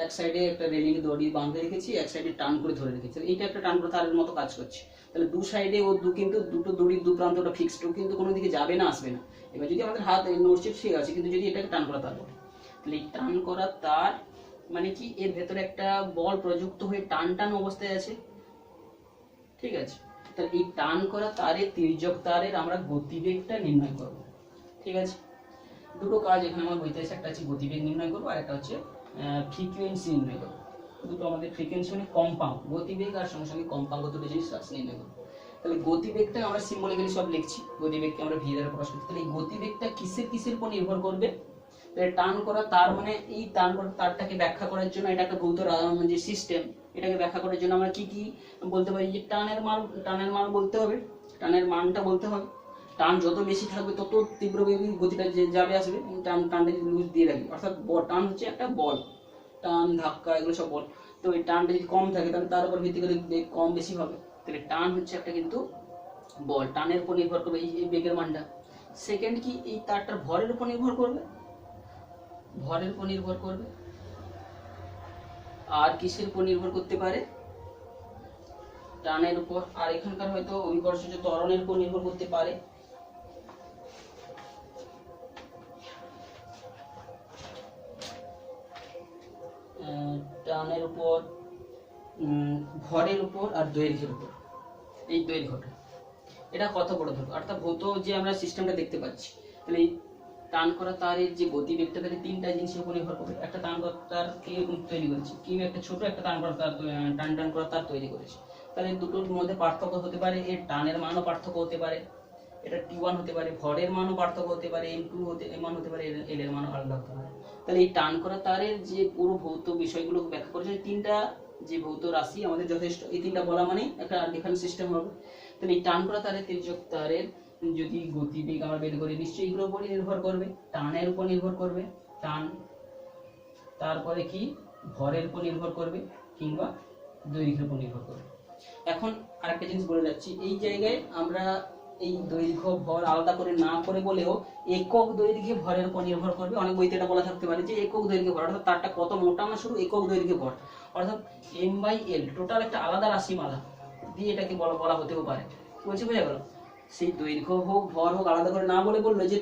এক সাইডে একটা রেলিং দড়ি বাঁধে রেখেছি, এক সাইডে টান করে ধরে রেখেছি, এইটা একটা টান করা তারের মতো কাজ করছে। তাহলে দু সাইডে ও কিন্তু দুটো দড়ির দু প্রান্তটা ফিক্সড, ও কিন্তু কোনো দিকে যাবে না আসবে না। এবার যদি আমাদের হাত নড়ছে ঠিক আছে, কিন্তু যদি এটাকে টান করা তার বলে, তাহলে এই টান করা তার মানে কি, এর ভেতরে একটা বল প্রযুক্ত হয়ে টান টান অবস্থায় আছে, ঠিক আছে? তাহলে এই টান করা তারের তির্যক তারের আমরা গতিবেগটা নির্ণয় করব, ঠিক আছে? দুটো কাজ এখানে আমার বইতে আছে, একটা হচ্ছে গতিবেগ নির্ণয় করবো, আর একটা হচ্ছে ফ্রিকোয়েন্সি নির্ণয় করবো। দুটো আমাদের ফ্রিকোয়েন্সি মানে কম্পাঙ্ক, গতিবেগ আর সঙ্গে সঙ্গে কম্পাঙ্ক দুটো জিনিস নির্ণয় করবো। তাহলে গতিবেগটা আমরা সিম্বলিক্যালি সব লিখছি, গতিবেগকে আমরা ভি দ্বারা প্রকাশ করছি। তাহলে এই গতিবেগটা কিসের উপর নির্ভর করবে, টান করা তার মানে এই টান করা তারটাকে ব্যাখ্যা করার জন্য, এটা একটা ভৌত যে সিস্টেম, এটাকে ব্যাখ্যা করার জন্য আমরা কি কি বলতে পারি, যে টানের মান বলতে হবে, টানের মানটা বলতে হবে। টান যত বেশি থাকবে তত তীব্র বেগে গতিটা যাবে আসবে, টানটা যদি লুজ দিয়ে রাখি, অর্থাৎ টান হচ্ছে একটা বল, টান ধাক্কা এগুলো সব বল। তো এই টানটা যদি কম থাকে তাহলে তার উপর ভিত্তি করে বেগ কম বেশি হবে। তাহলে টান হচ্ছে একটা কিন্তু বল, টানের উপর নির্ভর করবে এই বেগের মানটা। সেকেন্ড কি, এই তারটার ভরের উপর নির্ভর করবে, আর কিসের উপর নির্ভর করতে পারে, টানের উপর, আর এখানকার হয়তো অভিকর্ষজ ত্বরণের উপর নির্ভর করতে পারে। টানের উপর, ভরের উপর, আর দৈর্ঘ্যের উপর। এই দৈর্ঘ্যটা এটা কত বড় ধরবো, অর্থাৎ ভৌত যে আমরা সিস্টেমটা দেখতে পাচ্ছি, তাহলে এই টান করা তারের যে গতিবেগটা, তাহলে তিনটা জিনিসের উপর নির্ভর করবে। একটা টান করা তার কেউ তৈরি করেছে, কেউ একটা ছোট একটা টান করা তার টান করা তার তৈরি করেছে। তাহলে দুটোর মধ্যে পার্থক্য হতে পারে, এর টানের মানও পার্থক্য হতে পারে, এটা T1 হতে পারে, ভরের মানও পার্থক্য হতে পারে, M2 মান হতে পারে, এল এর মানও আলাদা হতে পারে। তাহলে এই টান করা তারের যে পুরো ভৌত বিষয়গুলো ব্যাখ্যা করেছে, তিনটা যে ভৌত রাশি আমাদের যথেষ্ট, এই তিনটা বলা মানে একটা ডিফারেন্ট সিস্টেম হবে। তাহলে এই টান করা তারের তির্যক তারের যদি গতিবেগ আমরা বের করি, নিশ্চয়ই এগুলোর উপর নির্ভর করবে, টানের উপর নির্ভর করবে, টান, তারপরে কি ভরের উপর নির্ভর করবে, কিংবা দৈর্ঘ্যের উপর নির্ভর করবে। এখন আরেকটা জিনিস বলে যাচ্ছি, এই জায়গায় আমরা এই দৈর্ঘ্য ভর আলাদা করে না করে বলেও একক দৈর্ঘ্যে ভরের উপর নির্ভর করবে। অনেক বইতে এটা বলা থাকতে পারে যে একক দৈর্ঘ্যে ভর, অর্থাৎ তারটা কত মোটা না শুধু একক দৈর্ঘ্যে ভর, অর্থাৎ M/L টোটাল একটা আলাদা রাশিমালা দিয়ে এটাকে বলা হতেও পারে। বলছি বোঝা গেল? সেই দৈর্ঘ্য হোক ভর হোক আলাদা করে না বলে বললো যে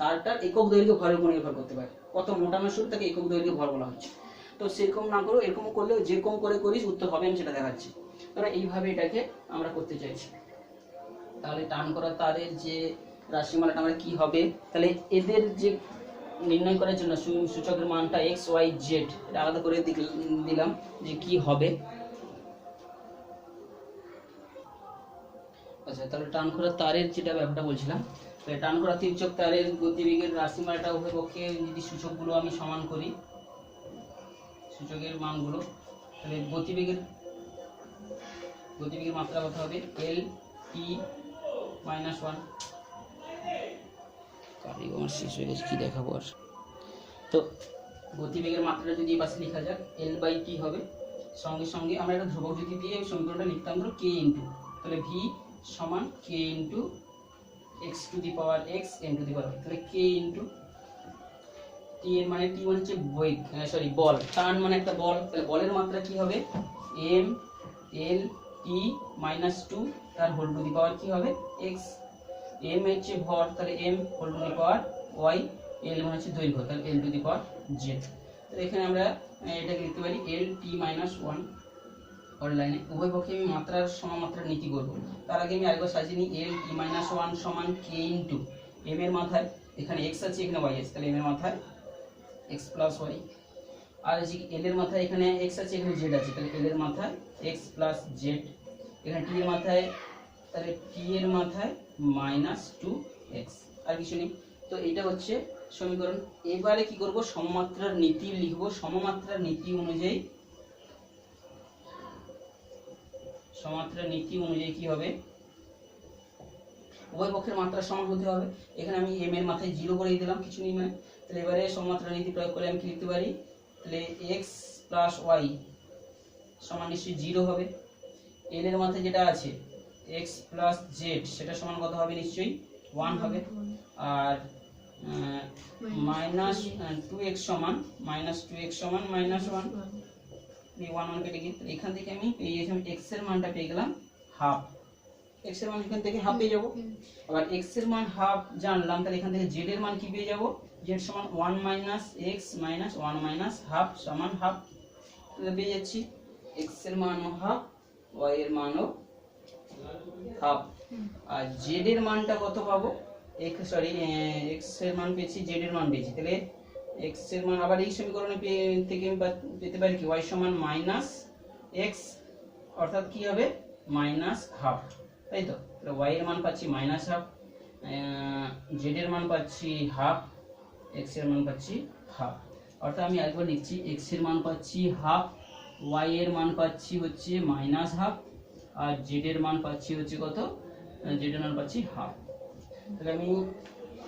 তারটার একক দৈর্ঘ্য ভরের উপর নির্ভর করতে পারে, কত মোটা না শুরু তাকে একক দৈর্ঘ্য ভর বলা হচ্ছে। তো সেরকম না করো, এরকম করলেও যেরকম করে করিস উত্তর হবে, আমি সেটা দেখাচ্ছি। তাহলে এইভাবে এটাকে আমরা করতে চাইছি। তাহলে টান করা তারের যে রাশিমালাটা আমরা কি হবে, তাহলে এদের যে নির্ণয় করার জন্য সূচকের মানটা এক্স ওয়াই জেড এটা আলাদা করে দিলাম যে কি হবে। আচ্ছা, তাহলে টান করা তারের যেটা ব্যাপারটা বলছিলাম, টান করা তির্যক তারের গতিবেগের রাশিমালাটা উভয় পক্ষে যদি সূচকগুলো আমি সমান করি, সূচকের মানগুলো, তাহলে গতিবেগের মাত্রা কত হবে, এল টি মাইনাস 1। আমার শেষ হয়ে গেছে, কি দেখাবো আর। তো গতিবেগের মাত্রা যদি এই পাশে লেখা যাক, এল বাই টি হবে, সঙ্গে সঙ্গে আমরা একটা ধ্রুবক যদি দিয়ে সমীকরণটা লিখতাম ধরো কে ইন্টু, তাহলে ভি সমান K into X to the power X N to the power, তাহলে কে ইন্টু টি এর মানে টি মানে হচ্ছে বেগ, সরি বল, টান মানে একটা বল, তাহলে বলের মাত্রা কি হবে, এম এল টি মাইনাস 2 তার হোল টু দি পাওয়ার কি হবে এক্স, এম হচ্ছে ভর, তাহলে M whole to the power Y, L মানে হচ্ছে দৈর্ঘ্য, তাহলে এল টু দি পাওয়ার জেড। তাহলে এখানে আমরা এটাকে লিখতে পারি এল টি মাইনাস 1 পরের লাইনে। উভয় পক্ষে আমি মাত্রার সমমাত্রার নীতি করব। তার আগে আমি আরেকবার সাজিয়ে নিই, এল টি মাইনাস 1 সমান কে ইন্টু এম এর মাথায় এখানে এক্স আছে, এখানে ওয়াই আছে, তাহলে এম এর মাথায় এক্স প্লাস ওয়াই, আর এল এর মাথায় এখানে এক্স আছে, এখানে জেড আছে, তাহলে এল এর মাথায় এক্স প্লাস জেড, এখানে টি এর মাথায়, তাহলে টি এর মাথায় মাইনাস 2x, আর কিছু নেই। তো এটা হচ্ছে সমীকরণ। এবারে কি করব, সমমাত্রার নীতি লিখব। সমমাত্রার নীতি অনুযায়ী কি হবে, উভয় পক্ষের মাত্রা সমান হতে হবে। এখানে আমি এম এর মাথায় 0 করে দিলাম, কিছু নেই মানে। তাহলে এবারে সমমাত্রার নীতি প্রয়োগ করে আমি কি লিখতে পারি, তাহলে x প্লাস ওয়াই সমান নিশ্চয়ই 0 হবে। এল এর মাথায় যেটা আছে x প্লাস জেড সেটা সমান কত হবে, নিশ্চয়ই 1 হবে। আর মাইনাস 2x সমান মাইনাস 1 এই 1 1 কেটে গিয়ে এখান থেকে আমি পেয়েছিলাম x এর মানটা পেয়ে গেলাম হাফ, x এর মান এখান থেকে হাফ পেয়ে যাব। আবার x এর মান হাফ জানলাম, তাহলে এখান থেকে z এর মান কি পেয়ে যাব, z সমান 1 minus x minus 1 minus half সমান হাফ, তাহলে পেয়ে যাচ্ছি x এর মানও হাফ, y এর মানও হাফ। আর z এর মানটা কত পাবো, x এর মান পেয়েছি, z এর মান পেয়েছি, তাহলে x এর মান আবার এই সমীকরণে থেকে আমি পেতে পারি কি, y সমান মাইনাস x, অর্থাৎ কি হবে মাইনাস হাফ, তাই তো। তাহলে y এর মান পাচ্ছি মাইনাস হাফ, z এর মান পাচ্ছি হাফ, x এর মান পাচ্ছি হাফ। অর্থাৎ আমি আরেকবার লিখছি, x এর মান পাচ্ছি হাফ, y এর মান পাচ্ছি হচ্ছে মাইনাস হাফ, আর z এর মান পাচ্ছি হচ্ছে কত, z এর মান পাচ্ছি হাফ। তাহলে আমি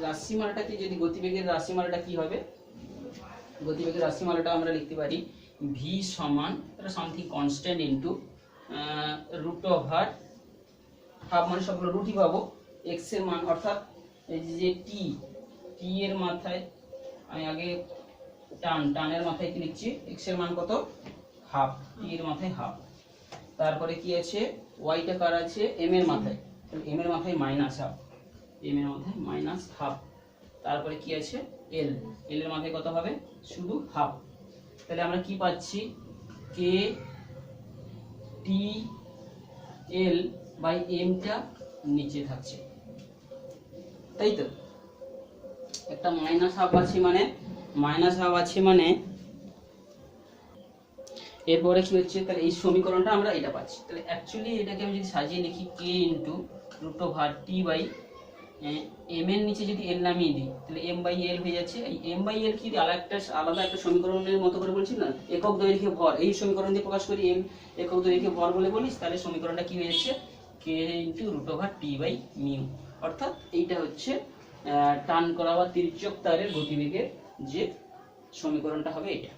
রাশিমালাটাকে যদি গতিবেগের রাশিমালাটা কি হবে, গতিবেগের রাশিমালাটা আমরা লিখতে পারি v সমান something constant into root over half, মানে সবগুলো রুটই পাবো, x এর মান অর্থাৎ এই যে টি এর মাথায় আমি আগে টানের মাথায় কি লিখছি, x এর মান কত হাফ, টি এর মাথায় হাফ। তারপরে কি আছে, y টা কার আছে m এর মাথায়, তাহলে m এর মাথায় মাইনাস হাফ, m এর মাথায় মাইনাস হাফ। তারপরে কি আছে l এর মাথায় কত হবে, শুধু হাফ। তাহলে আমরা কি পাচ্ছি, k T l by m টা নিচে থাকছে, তাই তো। একটা মাইনাস হাফ আছে মানে এরপরে কি হচ্ছে, তাহলে এই সমীকরণটা আমরা এটা পাচ্ছি। তাহলে অ্যাকচুয়ালি এটাকে আমি যদি সাজিয়ে লিখি k into root over T by m এর নিচে যদি l নামিয়ে দিই, তাহলে m বাই l হয়ে যাচ্ছে। এই m বাই l কি আলাদা একটা সমীকরণের মতো করে বলছি না, একক দৈর্ঘ্যে ভর, এই সমীকরণ দিয়ে প্রকাশ করি, m একক দৈর্ঘ্যে ভর বলে বলিস, তাহলে সমীকরণটা কি হয়ে যাচ্ছে, k into root over T by mu. অর্থাৎ এইটা হচ্ছে টান করা বা তির্যক তারের গতিবেগের যে সমীকরণটা হবে এটা।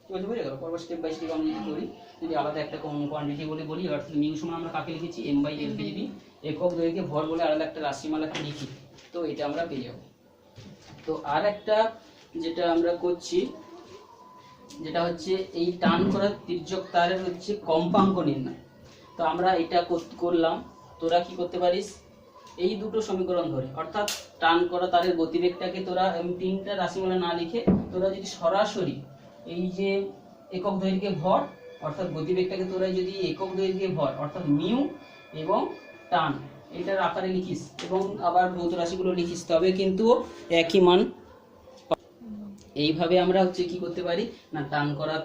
বুঝে গেল। পরপর স্টেপ বাই স্টেপ আমরা যদি করি, যদি আলাদা একটা কোয়ান্টিটি বলি, অর্থাৎ মিউ সমান আমরা কাকে লিখেছি, m বাই l কে যদি একক দৈর্ঘ্যে ভর বলে আলাদা একটা রাশিমালাকে লিখি, তো এটা আমরা পেয়ে যাব। তো আর একটা যেটা আমরা করছি, যেটা হচ্ছে এই টান করা তির্যক তারের হচ্ছে কম্পাঙ্ক নির্ণয়। তো আমরা এটা করলাম, তোরা কি করতে পারিস, এই দুটো সমীকরণ ধরে, অর্থাৎ টান করা তারের গতিবেগটাকে তোরা তিনটা রাশিমালা না লিখে তোরা যদি সরাসরি এই যে একক দৈর্ঘ্যে ভর, অর্থাৎ গতিবেগটাকে তোরা যদি একক দৈর্ঘ্যে ভর অর্থাৎ মিউ এবং টান এটার আকারে লিখিস এবং আবার ভৌত রাশিগুলো লিখিস, তবে কিন্তু একই মান। এইভাবে আমরা হচ্ছে কি করতে পারি না, টান করা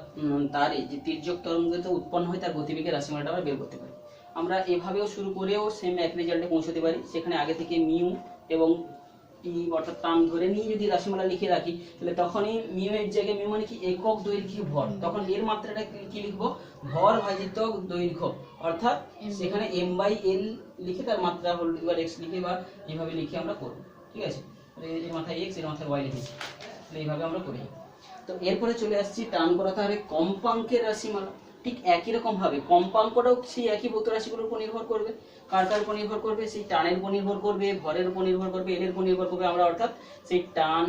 তারে যে তির্যক তরঙ্গতে উৎপন্ন হয় তার গতিবেগের রাশিমালাটা আমরা বের করতে পারি। আমরা এভাবেও শুরু করেও সেম এক রেজাল্টে পৌঁছতে পারি। সেখানে আগে থেকে মিউ এবং টি অর্থাৎ টান ধরে নিয়ে যদি রাশিমালা লিখে রাখি, তাহলে তখনই মিউ এর জায়গায় মিউ মানে কি একক দৈর্ঘ্যে ভর, তখন এর মাত্রাটা কি লিখবো, ভর ভাজিত দৈর্ঘ্য, অর্থাৎ সেখানে m/l লিখে তার মাত্রা হোল টু x লিখে বা এইভাবে লিখে আমরা করব। ঠিক আছে, এর মাথায় x এর মাথায় y লিখেছি, এইভাবে আমরা করি। তো এরপরে চলে আসছি টান করা তারে কম্পাঙ্কের রাশিমালা। ঠিক একই রকম ভাবে কম্পাঙ্কটাও সেই একই ভৌত রাশিগুলোর উপর নির্ভর করবে। কার কার উপর নির্ভর করবে, সেই টানের উপর নির্ভর করবে, ভরের উপর নির্ভর করবে, এর উপর নির্ভর করবে। আমরা অর্থাৎ সেই টান,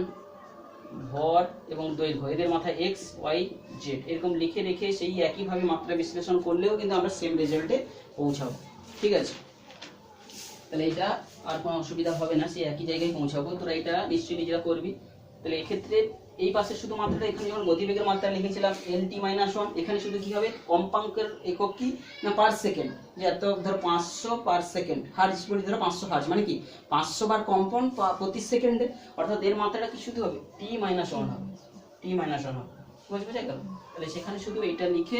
ভর এবং দৈর্ঘ্য এদের মাথায় x y z এরকম লিখে রেখে সেই একইভাবে মাত্রা বিশ্লেষণ করলেও কিন্তু আমরা সেম রেজাল্টে পৌঁছাবো। ঠিক আছে, তাহলে এটা আর কোনো অসুবিধা হবে না, সেই একই জায়গায় পৌঁছাবো। তোরা এটা নিশ্চয়ই নিজেরা করবি। তাহলে এক্ষেত্রে এই পাশে শুধু মাত্রাটা, এখানে যখন গতিবেগের মাত্রা লিখেছিলাম lt-1, এখানে শুধু কি হবে কম্পাঙ্কের একক কি না পার সেকেন্ড, যে এত ধরো 500 পার সেকেন্ড, হার্জ বলি ধরো 500 হার্জ মানে কি 500 বার কম্পন প্রতি সেকেন্ডে, অর্থাৎ এর মাত্রাটা কি শুধু হবে t-1 হবে, t-1 হবে। বুঝতে গেল? তাহলে সেখানে শুধু এইটা লিখে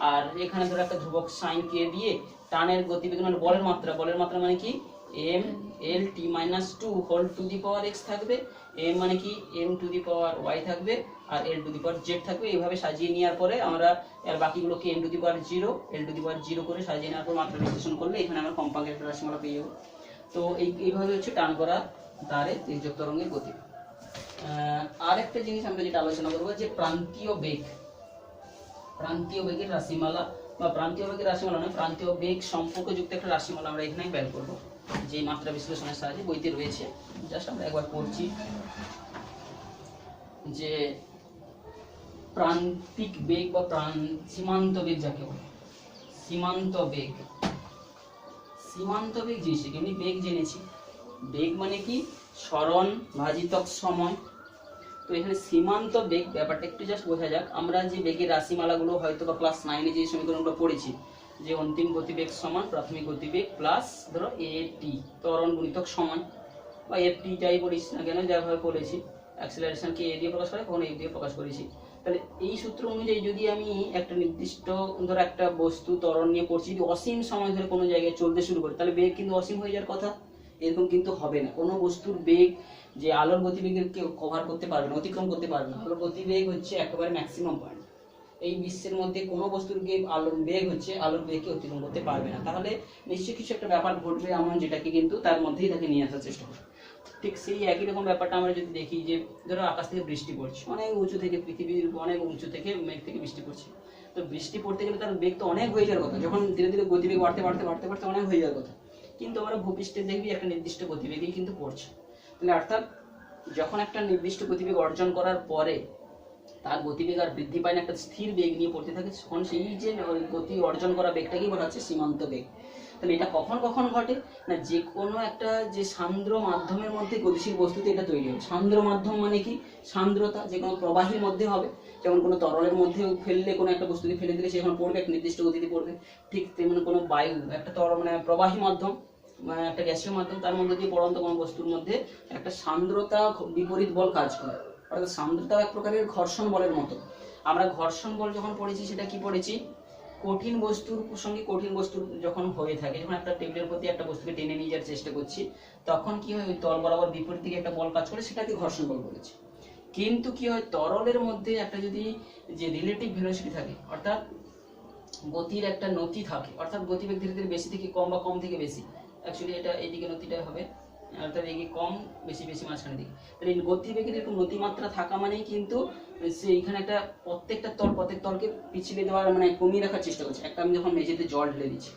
আর এখানে ধরো একটা ধ্রুবক সাইন কে দিয়ে টানের গতিবেগ মানে বলের মাত্রা মানে কি m/l(t-2) whole to the power x থাকবে, m মানে কি m to the power y থাকবে আর l to the power z থাকবে। এইভাবে সাজিয়ে নেওয়ার পরে আমরা এর বাকিগুলোকে m to the power 0 l to the power 0 করে সাজিয়ে নেওয়ার পর মাত্রা বিশ্লেষণ করলে এখানে আমরা কম্পাঙ্কের একটা রাশিমালা পেয়ে যাবো। তো এইভাবে হচ্ছে টান করা তারে তির্যক তরঙ্গের গতি। আর একটা জিনিস আমরা যেটা আলোচনা করবো যে প্রান্তীয় বেগের রাশিমালা বা প্রান্তীয় বেগের রাশিমালা নয়, প্রান্তীয় বেগ সম্পর্কযুক্ত একটা রাশিমালা আমরা এখানে বের করবো, যে মাত্রা বিশ্লেষণের সাহায্যে বইতে রয়েছে। জাস্ট আমরা একবার পড়ছি যে প্রান্তিক বেগ বা সীমান্ত বেগ যাকে বলে, সীমান্ত বেগ জিনিসটা কি, আমি বেগ জেনেছি, বেগ মানে কি সরণ ভাজিতক সময়। তো এখানে সীমান্ত বেগ ব্যাপারটা একটু জাস্ট বোঝা যাক। আমরা যে বেগের রাশিমালাগুলো হয়তো বা ক্লাস 9 যে সমীকরণগুলো পড়েছি, যে অন্তিম গতিবেগ সমান প্রাথমিক গতিবেগ প্লাস ধরো at ত্বরণ গুণিতক সময়, বা ft যাই বলিস না কেন, যাভাবে বলেছি অ্যাক্সিলারেশনকে a দিয়ে প্রকাশ করে কখনো a দিয়ে প্রকাশ করেছি। তাহলে এই সূত্র অনুযায়ী যদি আমি একটা নির্দিষ্ট ধরো একটা বস্তু ত্বরণ নিয়ে পড়ছি, যদি অসীম সময় ধরে কোনো জায়গায় চলতে শুরু করে, তাহলে বেগ কিন্তু অসীম হয়ে যাওয়ার কথা। এরকম কিন্তু হবে না। কোনো বস্তুর বেগ যে আলোর গতিবেগকে কভার করতে পারবে না, অতিক্রম করতে পারবে না। আলোর গতিবেগ হচ্ছে একেবারে ম্যাক্সিমাম পয়েন্ট। এই বিশ্বের মধ্যে কোনো বস্তুর আলোর বেগ হচ্ছে আলোর বেগকে অতিক্রম করতে পারবে না। তাহলে নিশ্চয়ই কিছু একটা ব্যাপার ঘটবে এমন, যেটাকে কিন্তু তার মধ্যেই তাকে নিয়ে আসার চেষ্টা করবে। ঠিক সেই একই রকম ব্যাপারটা আমরা যদি দেখি যে ধরো আকাশ থেকে বৃষ্টি পড়ছে, অনেক উঁচু থেকে, পৃথিবীর অনেক উঁচু থেকে মেঘ থেকে বৃষ্টি পড়ছে। তো বৃষ্টি পড়তে গেলে তার বেগ তো অনেক হয়ে যাওয়ার কথা, যখন ধীরে ধীরে গতিবেগ বাড়তে অনেক হয়ে যাওয়ার কথা। কিন্তু আমরা ভূপৃষ্ঠে দেখবি একটা নির্দিষ্ট গতিবেগেই কিন্তু পড়ছে। তাহলে অর্থাৎ যখন একটা নির্দিষ্ট গতিবেগ অর্জন করার পরে তার গতিবেগ আর বৃদ্ধি পায় না, একটা স্থির বেগ নিয়ে পড়তে থাকে, তখন সেই যে গতি অর্জন করা বেগটাকেই বলা হচ্ছে সীমান্ত বেগ। তাহলে এটা কখন ঘটে না, যে কোনো একটা যে সান্দ্র মাধ্যমের মধ্যে গতিশীল বস্তুতে এটা তৈরি হবে। সান্দ্র মাধ্যম মানে কি সান্দ্রতা, যে কোনো প্রবাহীর মধ্যে হবে, যেমন কোনো তরলের মধ্যে ফেললে, কোনো একটা বস্তুকে ফেলে দিলে সেখানে পড়বে, একটা নির্দিষ্ট গতিতে পড়বে। ঠিক তেমন কোনো বায়ু একটা মানে প্রবাহী মাধ্যম, মানে একটা গ্যাসীয় মাধ্যম, তার মধ্যে দিয়ে পড়ন্ত কোনো বস্তুর মধ্যে একটা সান্দ্রতা বিপরীত বল কাজ করে। অর্থাৎ সান্দ্রতা এক প্রকারের ঘর্ষণ বলের মতো। আমরা ঘর্ষণ বল যখন পড়েছি, সেটা কি পড়েছি, কঠিন বস্তুর সঙ্গে কঠিন বস্তুর যখন হয়ে থাকে, যখন একটা টেবিলের প্রতি একটা বস্তুকে টেনে নিয়ে যাওয়ার চেষ্টা করছি, তখন কি হয়, ওই তল বরাবর বিপরীত দিকে একটা বল কাজ করে, সেটাকে ঘর্ষণ বল বলেছি। কিন্তু কি হয়, তরলের মধ্যে একটা যদি যে রিলেটিভ ভেলোসিটি থাকে, অর্থাৎ গতির একটা নতি থাকে, অর্থাৎ গতিবেগ ধীরে ধীরে বেশি থেকে কম বা কম থেকে বেশি, অ্যাকচুয়ালি এটা এইদিকে নতিটা হবে, অর্থাৎ এদিকে কম বেশি মাঝখানের দিকে। তাহলে এই গতিবেগের এরকম নতিমাত্রা থাকা মানেই কিন্তু সেইখানে একটা প্রত্যেক তলকে পিছিয়ে দেওয়ার মানে কমিয়ে রাখার চেষ্টা করছে। একটা আমি যখন মেঝেতে জল ঢেলে দিচ্ছি,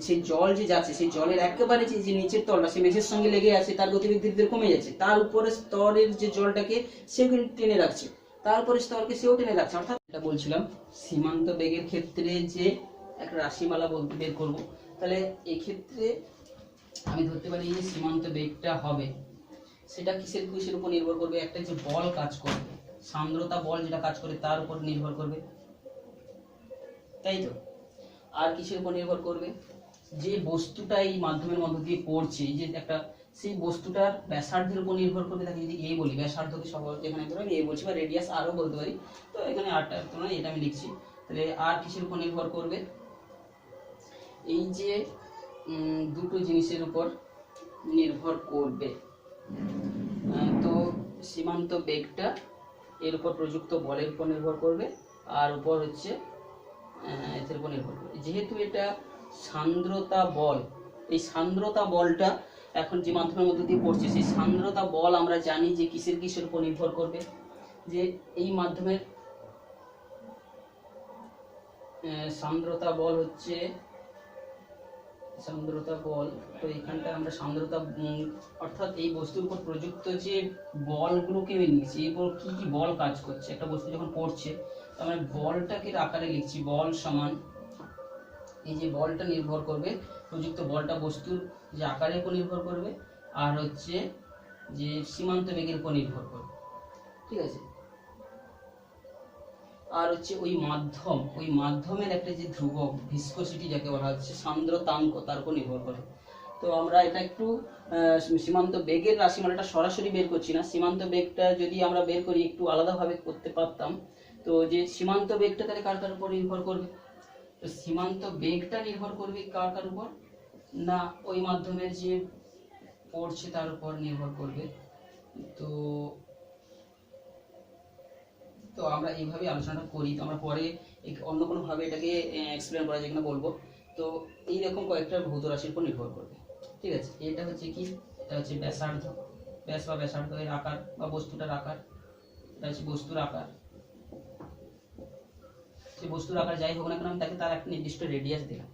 সেই জল যে যাচ্ছে, সেই জলের একেবারে যে নিচের তলটা সেই মেঝের সঙ্গে লেগে আছে, তার গতিবেগ ধীরে ধীরে কমে যাচ্ছে। তার উপরে স্তরের যে জলটাকে সেও কিন্তু টেনে রাখছে, তারপরে স্তরকে সেও টেনে রাখছে। অর্থাৎ এটা বলছিলাম সীমান্ত বেগের ক্ষেত্রে যে একটা রাশিমালা বলতে বের করবো, তাহলে এক্ষেত্রে আমি ধরতে পারি যে সীমান্ত বেগটা হবে, সেটা কিসের উপর নির্ভর করবে, একটা যে বল কাজ করবে, সান্দ্রতা বল যেটা কাজ করে তার উপর নির্ভর করবে। তাই তো। আর কিসের উপর নির্ভর করবে, যে বস্তুটা এই মাধ্যমের মধ্য দিয়ে পড়ছে, এই যে একটা সেই বস্তুটার ব্যাসার্ধের উপর নির্ভর করবে। তাকে যদি এ বলি, ব্যাসার্ধকে সহজ এখানে ধরো এ বলছি, বা রেডিয়াস আরও বলতে পারি, তো এখানে আরটা তুলনায় এটা আমি লিখছি। তাহলে আর কিসের উপর নির্ভর করবে, এই যে দুটো জিনিসের উপর নির্ভর করবে। তো সীমান্ত বেগটা এর উপর প্রযুক্ত বলের উপর নির্ভর করবে, আর উপর হচ্ছে এর উপর নির্ভর করবে। যেহেতু এটা সান্দ্রতা বল, এই সান্দ্রতা বলটা এখন যে মাধ্যমের মধ্যে দিয়ে পড়ছে, সেই সান্দ্রতা বল আমরা জানি যে কিসের উপর নির্ভর করবে, যে এই মাধ্যমের সান্দ্রতা বল হচ্ছে সান্দ্রতা বল। তো এখানটা আমরা সান্দ্রতা অর্থাৎ এই বস্তুর উপর প্রযুক্ত যে বলগুলোকে লিখছি, এরপর কি কি বল কাজ করছে। একটা বস্তু যখন পড়ছে, আমরা বলটাকে আকারে লিখছি, বল সমান, এই যে বলটা নির্ভর করবে, প্রযুক্ত বলটা বস্তুর যে আকারের উপর নির্ভর করবে, আর হচ্ছে যে সীমান্ত বেগের উপর নির্ভর করবে, ঠিক আছে। আর হচ্ছে ওই মাধ্যমের একটা যে ধ্রুবক ভিসকোসিটি যাকে বলা হচ্ছে, সান্দ্রতাঙ্ক, তার উপর নির্ভর করে। তো আমরা এটা একটু সীমান্ত বেগের রাশিমালাটা সরাসরি বের করছি না, সীমান্ত বেগটা যদি আমরা বের করি একটু আলাদাভাবে করতে পারতাম। তো যে সীমান্ত বেগটা তাহলে কার কার উপর নির্ভর করবে, তো সীমান্ত বেগটা নির্ভর করবে কার কার উপর, না ওই মাধ্যমের যে পড়ছে তার উপর নির্ভর করবে। তো তো আমরা এইভাবে আলোচনাটা করি, তো আমরা পরে অন্য কোনো ভাবে এটাকে এক্সপ্লেন করা যায় কিনা বলবো। তো এইরকম কয়েকটা ভৌত রাশির উপর নির্ভর করবে, ঠিক আছে। এটা হচ্ছে কি, এটা হচ্ছে ব্যাসার্ধ, ব্যাস বা ব্যাসার্ধের আকার বা বস্তুটার আকার, এটা হচ্ছে বস্তুর আকার। সেই বস্তুর আকার যাই হোক না কেন, আমি তাকে তার একটা নির্দিষ্ট রেডিয়াস দিলাম।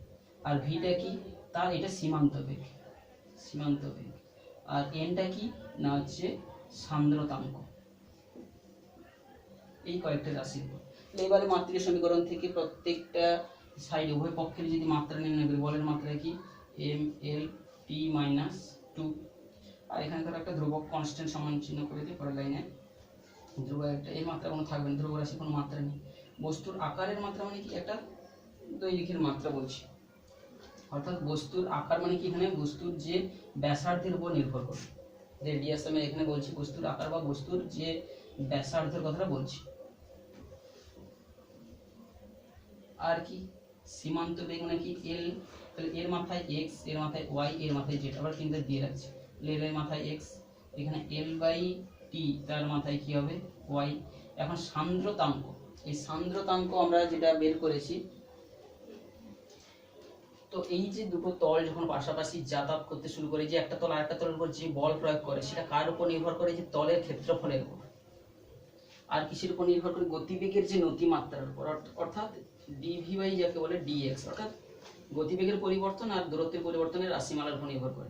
আর ভিটা কি, তার এটা সীমান্ত বেগ, আর এনটা কি না হচ্ছে সান্দ্রতাঙ্ক। এই কয়েকটা রাশির উপর। এবারে মাত্রিক সমীকরণ থেকে প্রত্যেকটা সাইডে উভয় পক্ষের যদি মাত্রা নির্ণয় করি, বলের মাত্রা কি এম এল টি মাইনাস 2, আর এখানকার একটা ধ্রুবক কনস্ট্যান্ট সমান চিহ্ন করে দিই পরের লাইনে। ধ্রুবক একটা, এর মাত্রা কোনো থাকবে না, ধ্রুব রাশির কোনো মাত্রা নেই। বস্তুর আকারের মাত্রা মানে কি, একটা দৈর্ঘ্যের মাত্রা বলছি, অর্থাৎ বস্তুর আকার মানে কি, এখানে বস্তুর যে ব্যাসার্ধের উপর নির্ভর করে। রেডিয়াস আমি এখানে বলছি বস্তুর আকার বা বস্তুর যে ব্যাসার্ধের কথাটা বলছি। আর কি সীমান্ত বেগ মানে কি এল, তাহলে এর মাথায় এক্স, এর মাথায় ওয়াই, এর মাথায় জেড, আবার কিন্তু দিয়ে রাখছি। এল এর মাথায় এক্স, এখানে এল বাই টি, তার মাথায় কি হবে ওয়াই। এখন সান্দ্রতাঙ্ক, এই সান্দ্রতাঙ্ক আমরা যেটা বের করেছি, তো এই যে দুটো তল যখন পাশাপাশি যাতায়াত করতে শুরু করে, যে একটা তল আরেকটা তলের উপর যে বল প্রয়োগ করে, সেটা কার উপর নির্ভর করে, যে তলের ক্ষেত্রফলের উপর। আর কিসের উপর নির্ভর করে, গতিবেগের যে নতিমাত্রার উপর, অর্থাৎ ডিভি বাই যাকে বলে ডিএক্স, অর্থাৎ গতিবেগের পরিবর্তন আর দূরত্বের পরিবর্তনের রাশিমালার উপর নির্ভর করে।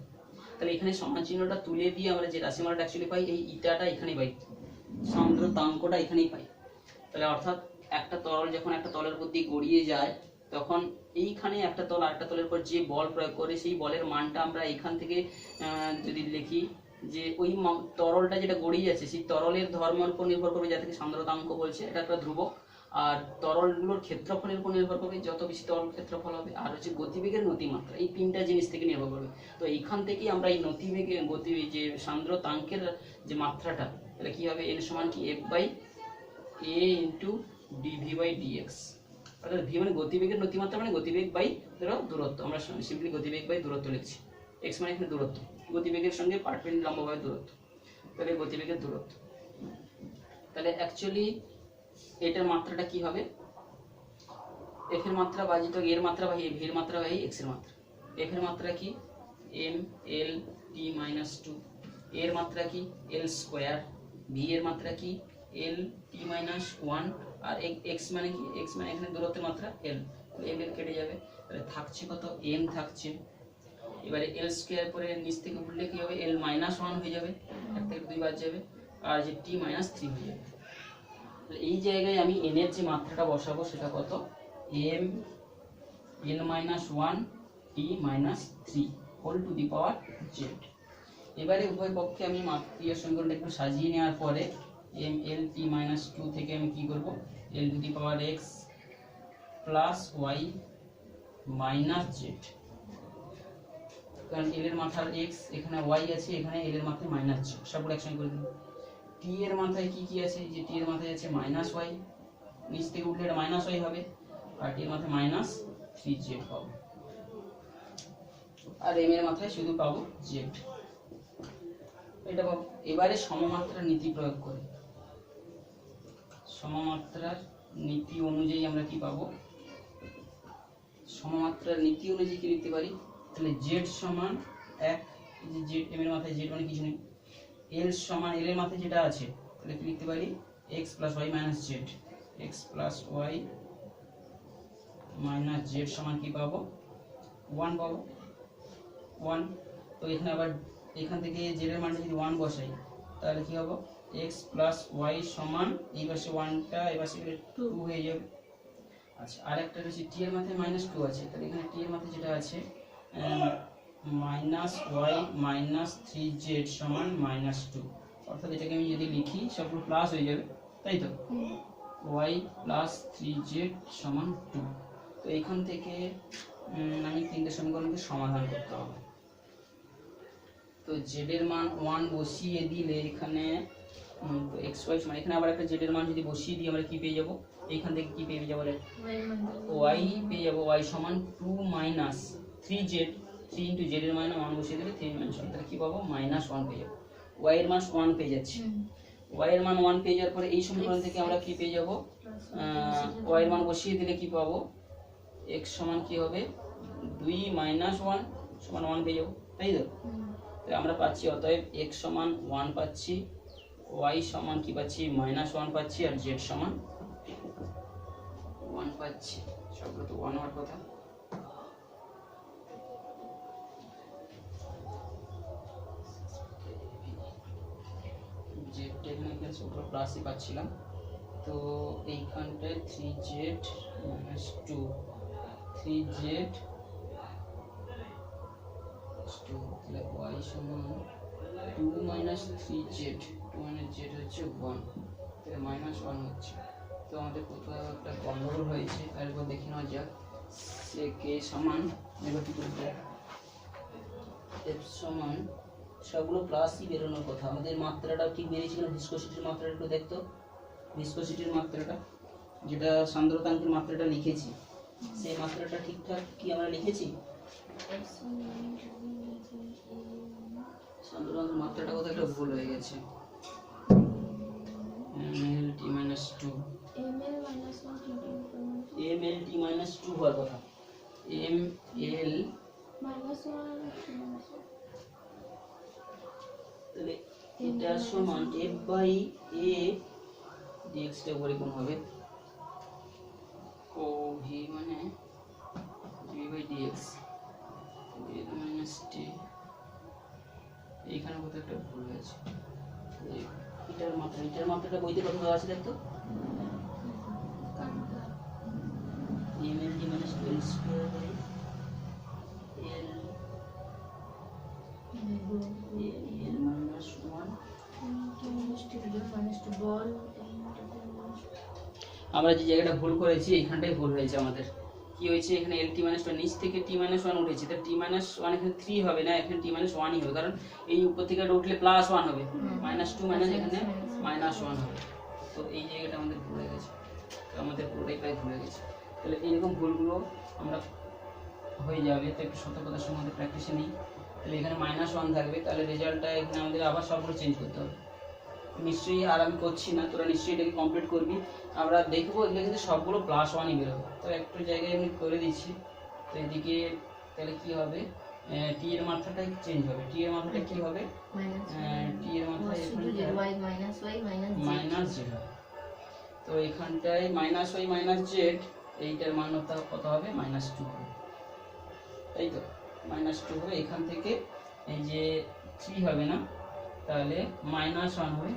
তাহলে এখানে সমান চিহ্নটা তুলে দিয়ে আমরা যে রাশিমালাটা অ্যাকচুয়ালি পাই, এই ইটাটা এখানেই পাই, সান্দ্রতাঙ্কটা এখানেই পাই। তাহলে অর্থাৎ একটা তরল যখন একটা তলের উপর দিয়ে গড়িয়ে যায়, তখন এইখানে একটা তল আরেকটা তলের উপর যে বল প্রয়োগ করে, সেই বলের মানটা আমরা এখান থেকে যদি লিখি, যে ওই তরলটা যেটা গড়িয়ে যাচ্ছে, সেই তরলের ধর্মের উপর নির্ভর করবে, যা থেকে সান্দ্রতাঙ্ক বলছে, এটা একটা ধ্রুবক। আর তরলগুলোর ক্ষেত্রফলের উপর নির্ভর করবে, যত বেশি তরল ক্ষেত্রফল হবে। আর হচ্ছে গতিবেগের নতিমাত্রা, এই তিনটা জিনিস থেকে নির্ভর করবে। তো এইখান থেকেই আমরা এই নতিবেগের যে সান্দ্রতাঙ্কের যে মাত্রাটা, তাহলে কি হবে, এন সমান কি F by A into dv by dx. অর্থাৎ ভি মানে গতিবেগের নতিমাত্রা, মানে গতিবেগ বাই ধরো দূরত্ব, আমরা সিম্পলি গতিবেগ বাই দূরত্ব লিখছি। এক্স মানে এখানে দূরত্ব, গতিবেগের সঙ্গে পার্টমেন্ট লম্বভাবে দূরত্ব, তাহলে গতিবেগের দূরত্ব। তাহলে অ্যাকচুয়ালি এটার মাত্রাটা কি হবে, এফ এর মাত্রা বাজিত এর মাত্রা বাই ভি এর মাত্রা বাই এক্স এর মাত্রা। এফ এর মাত্রা কি এম এল টি মাইনাস 2, এর মাত্রা কি এল স্কোয়ার, ভি এর মাত্রা কি এল টি মাইনাস 1, আর এক্স মানে কি, এক্স মানে এখানে দূরত্বের মাত্রা এল, এম এল কেটে যাবে, তাহলে থাকছে কত এম থাকছে। এবারে এল স্কোয়ার পরে নিচ থেকে উঠলে কি হবে, এল মাইনাস 1 হয়ে যাবে, 1 থেকে 2 বাদ যাবে, আর যে টি মাইনাস 3 হয়ে যাবে। এই জায়গায় আমি এন এর যে মাত্রাটা বসাবো, সেটা কত M L minus 1 T minus 3 whole to the power Z. এবারে উভয় পক্ষে আমি মাত্রিক সমীকরণটা একটু সাজিয়ে নেওয়ার পরে এম এল টি মাইনাস 2 থেকে আমি কি করব, L to the power X plus Y minus Z, কারণ এল এর মাথার এক্স, এখানে ওয়াই আছে, এখানে এল এর মাথায় মাইনাস জেড, সবগুলো একসঙ্গে করে দিন। টি এর মাথায় কি কি আছে, যে টি এর মাথায় আছে মাইনাস ওয়াই, নিচ থেকে উঠলে এটা মাইনাস ওয়াই হবে, আর টি এর মাথায় মাইনাস 3z পাবো, আর এম এর মাথায় শুধু পাবো জেড, এটা পাবো। এবারে সমমাত্রার নীতি প্রয়োগ করে, সমমাত্রার নীতি অনুযায়ী আমরা কি পাবো, সমমাত্রার নীতি অনুযায়ী কি লিখতে পারি, তাহলে জেড সমান 1, এই যে জেড, এম এর মাথায় জেড মানে কিছু নেই, এল সমান এল এর মাথায় যেটা আছে তাহলে কি লিখতে পারি x plus Y minus Z, x plus Y minus Z সমান কি পাবো 1 পাবো 1। তো এখানে আবার এখান থেকে জেড এর মানটা যদি 1 বসাই তাহলে কি হবে x প্লাস ওয়াই সমান এই পাশে 1টা এই পাশে 2 হয়ে যাবে। আচ্ছা, আরেকটা রয়েছে টি এর মাথায় -2 আছে, তাহলে এখানে টি এর মাথায় যেটা আছে মাইনাস ওয়াই মাইনাস 3z সমান -2, অর্থাৎ এটাকে আমি যদি লিখি সবগুলো প্লাস হয়ে যাবে, তাই তো, ওয়াই প্লাস 3z সমান 2। তো এইখান থেকে আমি তিনটে সমীকরণকে সমাধান করতে হবে। তো z এর মান 1 বসিয়ে দিলে এখানে xy সমান, এখানে আবার একটা z এর মান যদি বসিয়ে দিই আমরা কি পেয়ে যাব, এইখান থেকে কি পেয়ে যাব, y পেয়ে যাব, y সমান 2 মাইনাস 3z, 3 ইনটু z এর মান 1 বসিয়ে দিলে 3 মাইনাস 1, তাহলে কি পাবো -1 পেয়ে যাব, y এর মান 1 পেয়ে যাচ্ছি, y এর মান 1 পেয়ে যাওয়ার পরে এই সমীকরণ থেকে আমরা কি পেয়ে যাব, y এর মান বসিয়ে দিলে কি পাবো, x সমান কি হবে 2 মাইনাস 1 সমান 1 পেয়ে যাব, তাই তো। তো আমরা পাচ্ছি অতএব x সমান 1 পাচ্ছি, y সমান কি পাচ্ছি -1 পাচ্ছি, আর z সমান 1 পাচ্ছি, সবগুলো তো 1 হওয়ার কথা। z এখানে কি আছে, উপরে প্লাসই পাচ্ছিলাম, তো এইখানটায় 3z - 2, 3z 2, তাহলে y সমান 2 মাইনাস 3z, 2 মাইনাস z হচ্ছে 1, তাহলে -1 হচ্ছে। তো আমাদের কোথাও একটা গন্ডগোল হয়েছে, তারপর দেখে নেওয়া যাক, সে কে সমান, এবার কি করবো, f সমান সবগুলো প্লাসই বেরোনোর কথা, আমাদের মাত্রাটা ঠিক বেরিয়েছিল, ভিসকোসিটির মাত্রাটা একটু দেখতো, ভিসকোসিটির মাত্রাটা যেটা সান্দ্রতাঙ্কের মাত্রাটা লিখেছি সেই মাত্রাটা ঠিকঠাক কি আমরা লিখেছি, সান্দ্রতাঙ্কের মাত্রাটা কোথাও একটা ভুল হয়ে গেছে, mlt - 2, mlt - 2 হওয়ার কথা, ml তাহলে এটা সমান f বাই a dx টা উপরে কোন হবে, ও v মানে v বাই dx - t, এইখানে কোথাও একটা ভুল হয়েছে, এটার মাত্রাটা বইতে কত দেওয়া আছে দেখতো, mlt - 2 স্কয়ার বাই l আমরা যে জায়গাটা ভুল করেছি এইখানটাই ভুল হয়েছে আমাদের, কি হয়েছে এখানে lt - 2 নিচ থেকে t - 1 উঠেছে, তাহলে t - 1 এখানে 3 হবে না, এখানে t - 1ই হবে, কারণ এই উপর থেকে উঠলে +1 হবে, -2 মাইনাস এখানে -1 হবে, তো এই জায়গাটা আমাদের ভুল হয়ে গেছে, তো আমাদের পুরোটাই প্রায় ভুল হয়ে গেছে। তাহলে এইরকম ভুলগুলো আমরা হয়ে যাবে, তো একটু সতর্কতার সঙ্গে আমাদের প্র্যাকটিসে নিই। তাহলে এখানে -1 থাকবে, তাহলে রেজাল্টটা এখানে আমাদের আবার সবগুলো চেঞ্জ করতে হবে নিশ্চয়ই, আর আমি করছি না, তোরা নিশ্চয়ই এটাকে কমপ্লিট করবি, আমরা দেখবো এগুলো কিন্তু সবগুলো +1ই বেরোবে। তো একটু জায়গায় আমি করে দিচ্ছি, তো এদিকে তাহলে কি হবে, টি এর মাত্রাটা চেঞ্জ হবে, টি এর মাত্রাটা কি হবে, টি এর মাত্রায় মাইনাস জেড, তো এখানটায় -y - z, এইটার মান কত হবে -2 হবে, তাই তো, -2 হবে, এখান থেকে এই যে 3 হবে না, তাহলে -1 হবে,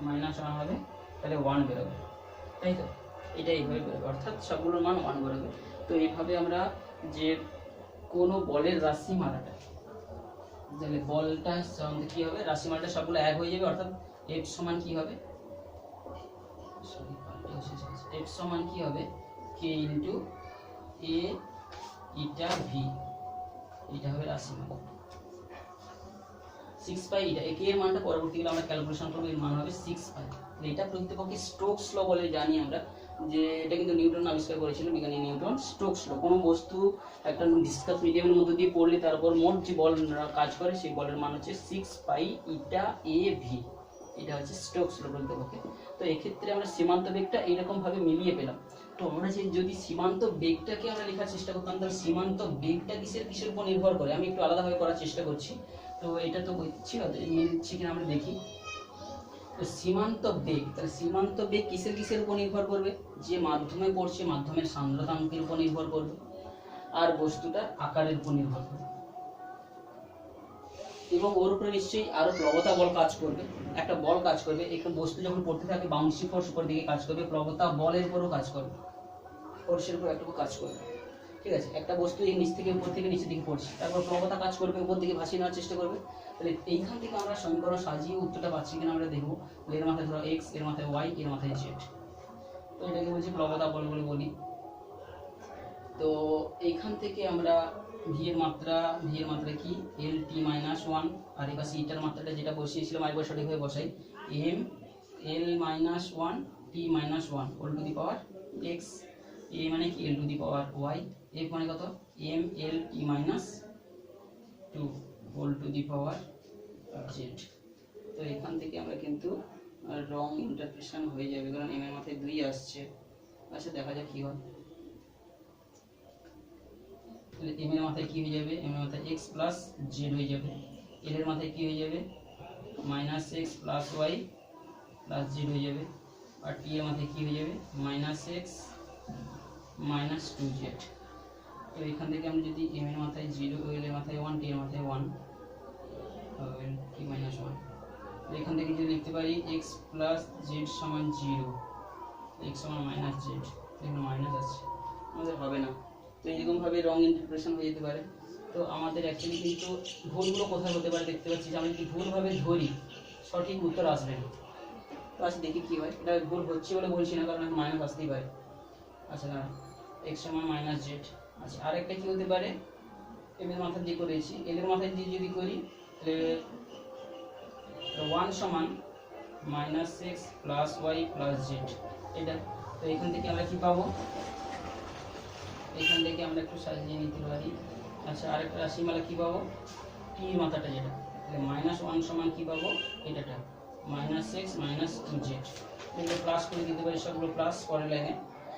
-1 হবে, তাহলে 1 বেরোবে, তাই তো, এটা এইভাবে বেরোবে, অর্থাৎ সবগুলোর মান 1 বেরোবে। তো এইভাবে আমরা যে কোনো বলের রাশিমালাটা, তাহলে বলটা কি হবে, রাশিমালাটা সবগুলো এক হয়ে যাবে, অর্থাৎ f সমান কি হবে, f সমান কি হবে কে ইন্টু এ ইটা ভি, এটা হবে রাশিমালা 6 পাই এটা কে এর মানটা পরবর্তীকালে আমরা ক্যালকুলেশন করব, এর মান হবে 6 পাই। এটা প্রকৃতপক্ষে স্টোকস ল বলে জানি আমরা, যে এটা কিন্তু নিউটন আবিষ্কার করেছিল, বিজ্ঞানী নিউটন। স্টোকস ল, কোনো বস্তু একটা ভিসকাস মিডিয়ামের মধ্যে দিয়ে পড়লে তার উপর মোট যে বল কাজ করে সেই বলের মান হচ্ছে 6 পাই ইটা এ ভি, এটা হচ্ছে স্টোকস ল প্রকৃতপক্ষে। তো এক্ষেত্রে আমরা সীমান্ত বেগটা এইরকম ভাবে মিলিয়ে পেলাম। তো আমরা যে যদি সীমান্ত বেগটাকে আমরা লেখার চেষ্টা করতাম, তাহলে সীমান্ত বেগটা কিসের উপর নির্ভর করে, আমি একটু আলাদাভাবে করার চেষ্টা করছি। তো এটা তো ছিল, মিলছে কিনা আমরা দেখি। তো সীমান্ত বেগ, তাহলে সীমান্ত বেগ কিসের উপর নির্ভর করবে, যে মাধ্যমে পড়ছে মাধ্যমের সান্দ্রতাঙ্কের উপর নির্ভর করবে, আর বস্তুটার আকারের উপর নির্ভর করবে, এবং ওর উপরে নিশ্চয়ই আরো প্লবতা বল কাজ করবে। একটা বল কাজ করবে, একটা বস্তু যখন পড়তে থাকে বাউন্সি ফোর্স উপর দিকে কাজ করবে, প্লবতা বলের উপরও কাজ করবে, ফোর্সের উপর একটু কাজ করবে। ঠিক আছে, একটা বস্তু এই নিচ থেকে উপর থেকে নিচের দিকে পড়ছে, তারপর প্রবণতা কাজ করবে, উপর দিকে ভাসিয়ে নেওয়ার চেষ্টা করবে। তাহলে এইখান থেকে আমরা সমীকরণ সাজিয়ে উত্তরটা পাচ্ছি কিনা আমরা দেখবো। এর মাথায় ধরো এক্স, এর মাথায় ওয়াই, এর মাথায় জেড, তো এটাকে বলছি প্রবণতা বল বলে বলি। তো এইখান থেকে আমরা ভি এর মাত্রা কি এল টি মাইনাস ওয়ান, আর এবার ইটার মাত্রাটা যেটা বসিয়েছিলাম আরেকবার সঠিকভাবে বসাই, M L minus one T minus one whole to the power X, A মানে কি L to the power Y, F মানে কত M L T minus two whole to the power Z. তো এখান থেকে আমরা কিন্তু রং ইন্টারপ্রিটেশন হয়ে যাবে, কারণ এম এর মাথায় 2 আসছে। আচ্ছা দেখা যাক কি হয়। তাহলে এম এর মাথায় কি হয়ে যাবে, এম এর মাথায় এক্স প্লাস জেড হয়ে যাবে, এল এর মাথায় কি হয়ে যাবে minus X plus Y plus Z হয়ে যাবে, আর টি এর মাথায় কি হয়ে যাবে মাইনাস এক্স মাইনাস 2 জেড। তো এখান থেকে আমরা যদি এম এর মাথায় 0, এল এর মাথায় 1, টি এর মাথায় 1, টি মাইনাস 1, তো এখান থেকে যদি লিখতে পারি এক্স প্লাস জেড সমান 0, এক্স সমান মাইনাস জেড, এখানে মাইনাস আছে, আমাদের হবে না। তো এইরকম ভাবে রং ইন্টারপ্রিটেশন হয়ে যেতে পারে। তো আমাদের অ্যাকচুয়ালি কিন্তু ভুলগুলো কোথায় হতে পারে দেখতে পাচ্ছি যে আমরা যদি ভুলভাবে ধরি সঠিক উত্তর আসবে না। তো আচ্ছা দেখি কি হয়, এটা ভুল হচ্ছে বলে বলছি না, কারণ মাইনাস আসতেই পারে। আচ্ছা না, এক্স সমান মাইনাস জেড। আচ্ছা আরেকটা কি হতে পারে, এম এর মাথা দিয়ে করেছি, এল এর মাথায় দিয়ে যদি করি তাহলে 1 সমান minus X plus Y plus Z, এটা। তো এখান থেকে আমরা কি পাবো, এখান থেকে আমরা একটু সাজিয়ে নিতে পারি। আচ্ছা আরেকটা রাশিমালা কি পাবো, টি মাথাটা যেটা, তাহলে -1 সমান কি পাবো, এটাটা মাইনাস এক্স মাইনাস 2 জেড, এগুলো প্লাস করে দিতে পারি, সবগুলো প্লাস পরের লাইনে।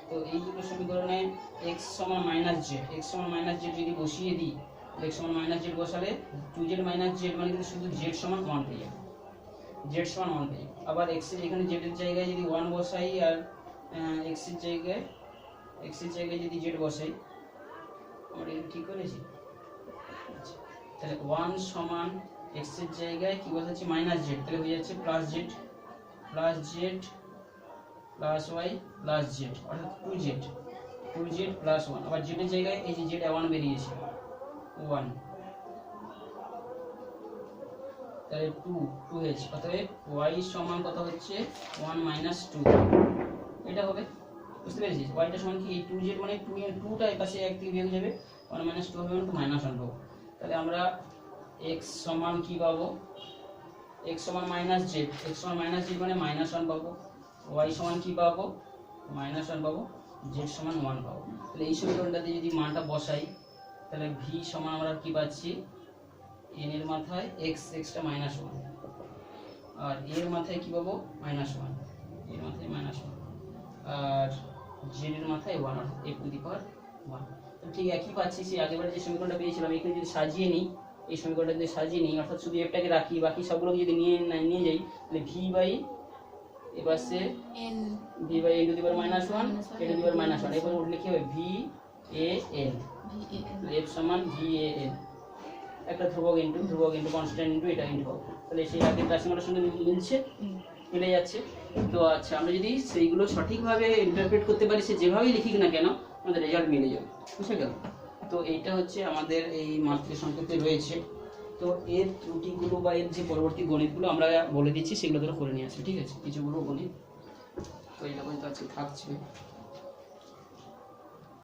তো এই দুটো সমীকরণে এক্স সমান মাইনাস জেড, এক্স সমান মাইনাস জেড যদি বসিয়ে দিই, এক্স সমান মাইনাস জেড বসালে 2 জেড মাইনাস জেড মানে কিন্তু শুধু জেড সমান 1 পেয়ে যাবে, জেড সমান 1 পেয়ে যাবে। আবার এক্স এর এখানে জেড এর জায়গায় যদি 1 বসাই, আর এক্স এর জায়গায় যদি জেড বসাই, আমরা এটা ঠিক করেছি। আচ্ছা তাহলে 1 সমান x এর জায়গায় কি বসাচ্ছি মাইনাস জেড, তাহলে হয়ে যাচ্ছে plus Z plus Y plus Z, অর্থাৎ 2 জেড প্লাস 1। আবার জেড এর জায়গায় এই যে জেড 1 বেরিয়েছে 1, তাহলে 2 হয়েছে, অতএব y সমান কত হচ্ছে 1 মাইনাস 2, এটা হবে। বুঝতে পেরেছিস, ওয়াইটা সমান কি 2 জেড মানে 2টা এই পাশে এক দিকে বিয়োগ যাবে, 1 মাইনাস 2 হবে মানে তো মাইনাস 1 পাবো। তাহলে আমরা x সমান কি পাবো, x সমান মাইনাস জেড, x সমান মাইনাস জেড মানে মাইনাস 1 পাবো, y সমান কি পাবো মাইনাস 1 পাবো, z সমান 1 পাবো। তাহলে এই সমীকরণটাতে যদি মানটা বসাই, তাহলে v সমান আমরা কি পাচ্ছি, n এর মাথায় x, টা মাইনাস 1, আর এর মাথায় কি পাবো মাইনাস 1, এর মাথায় মাইনাস 1, আর জেড এর মাথায় 1, অর্থাৎ f টু দি পাওয়ার 1। তো ঠিক একই পাচ্ছি সেই আগেরবার যে সমীকরণটা পেয়েছিলাম, এখানে যদি সাজিয়ে নিই, এই সমীকরণটা যদি সাজিয়ে নিই, অর্থাৎ শুধু এফটাকে রাখি, বাকি সবগুলোকে যদি নিয়ে যাই, তাহলে ভি বাই এবার সে V by A to the power minus 1, A to the power minus 1, এরপর উঠলে কি হবে ভি এ এন, এফ সমান ভি এ এন, একটা ধ্রুবক ইনটু কনস্ট্যান্ট ইনটু এটা ইনটু হবে। তাহলে সেই আগের রাশিমালার সঙ্গে মিলে যাচ্ছে। তো আচ্ছা আমরা যদি সেইগুলো সঠিকভাবে ইন্টারপ্রেট করতে পারি, সে যেভাবেই লিখিক না কেন আমাদের রেজাল্ট মিলে যাবে, বুঝে গেল। তো এইটা হচ্ছে আমাদের এই মাত্রা সংকেতে রয়েছে। তো এর ত্রুটিগুলো বা এর যে পরবর্তী গণিতগুলো আমরা বলে দিচ্ছি, সেগুলো ধরো করে নিয়ে আসি, ঠিক আছে, কিছুগুলো গণিত। তো এটা পর্যন্ত আজকে থাকছে।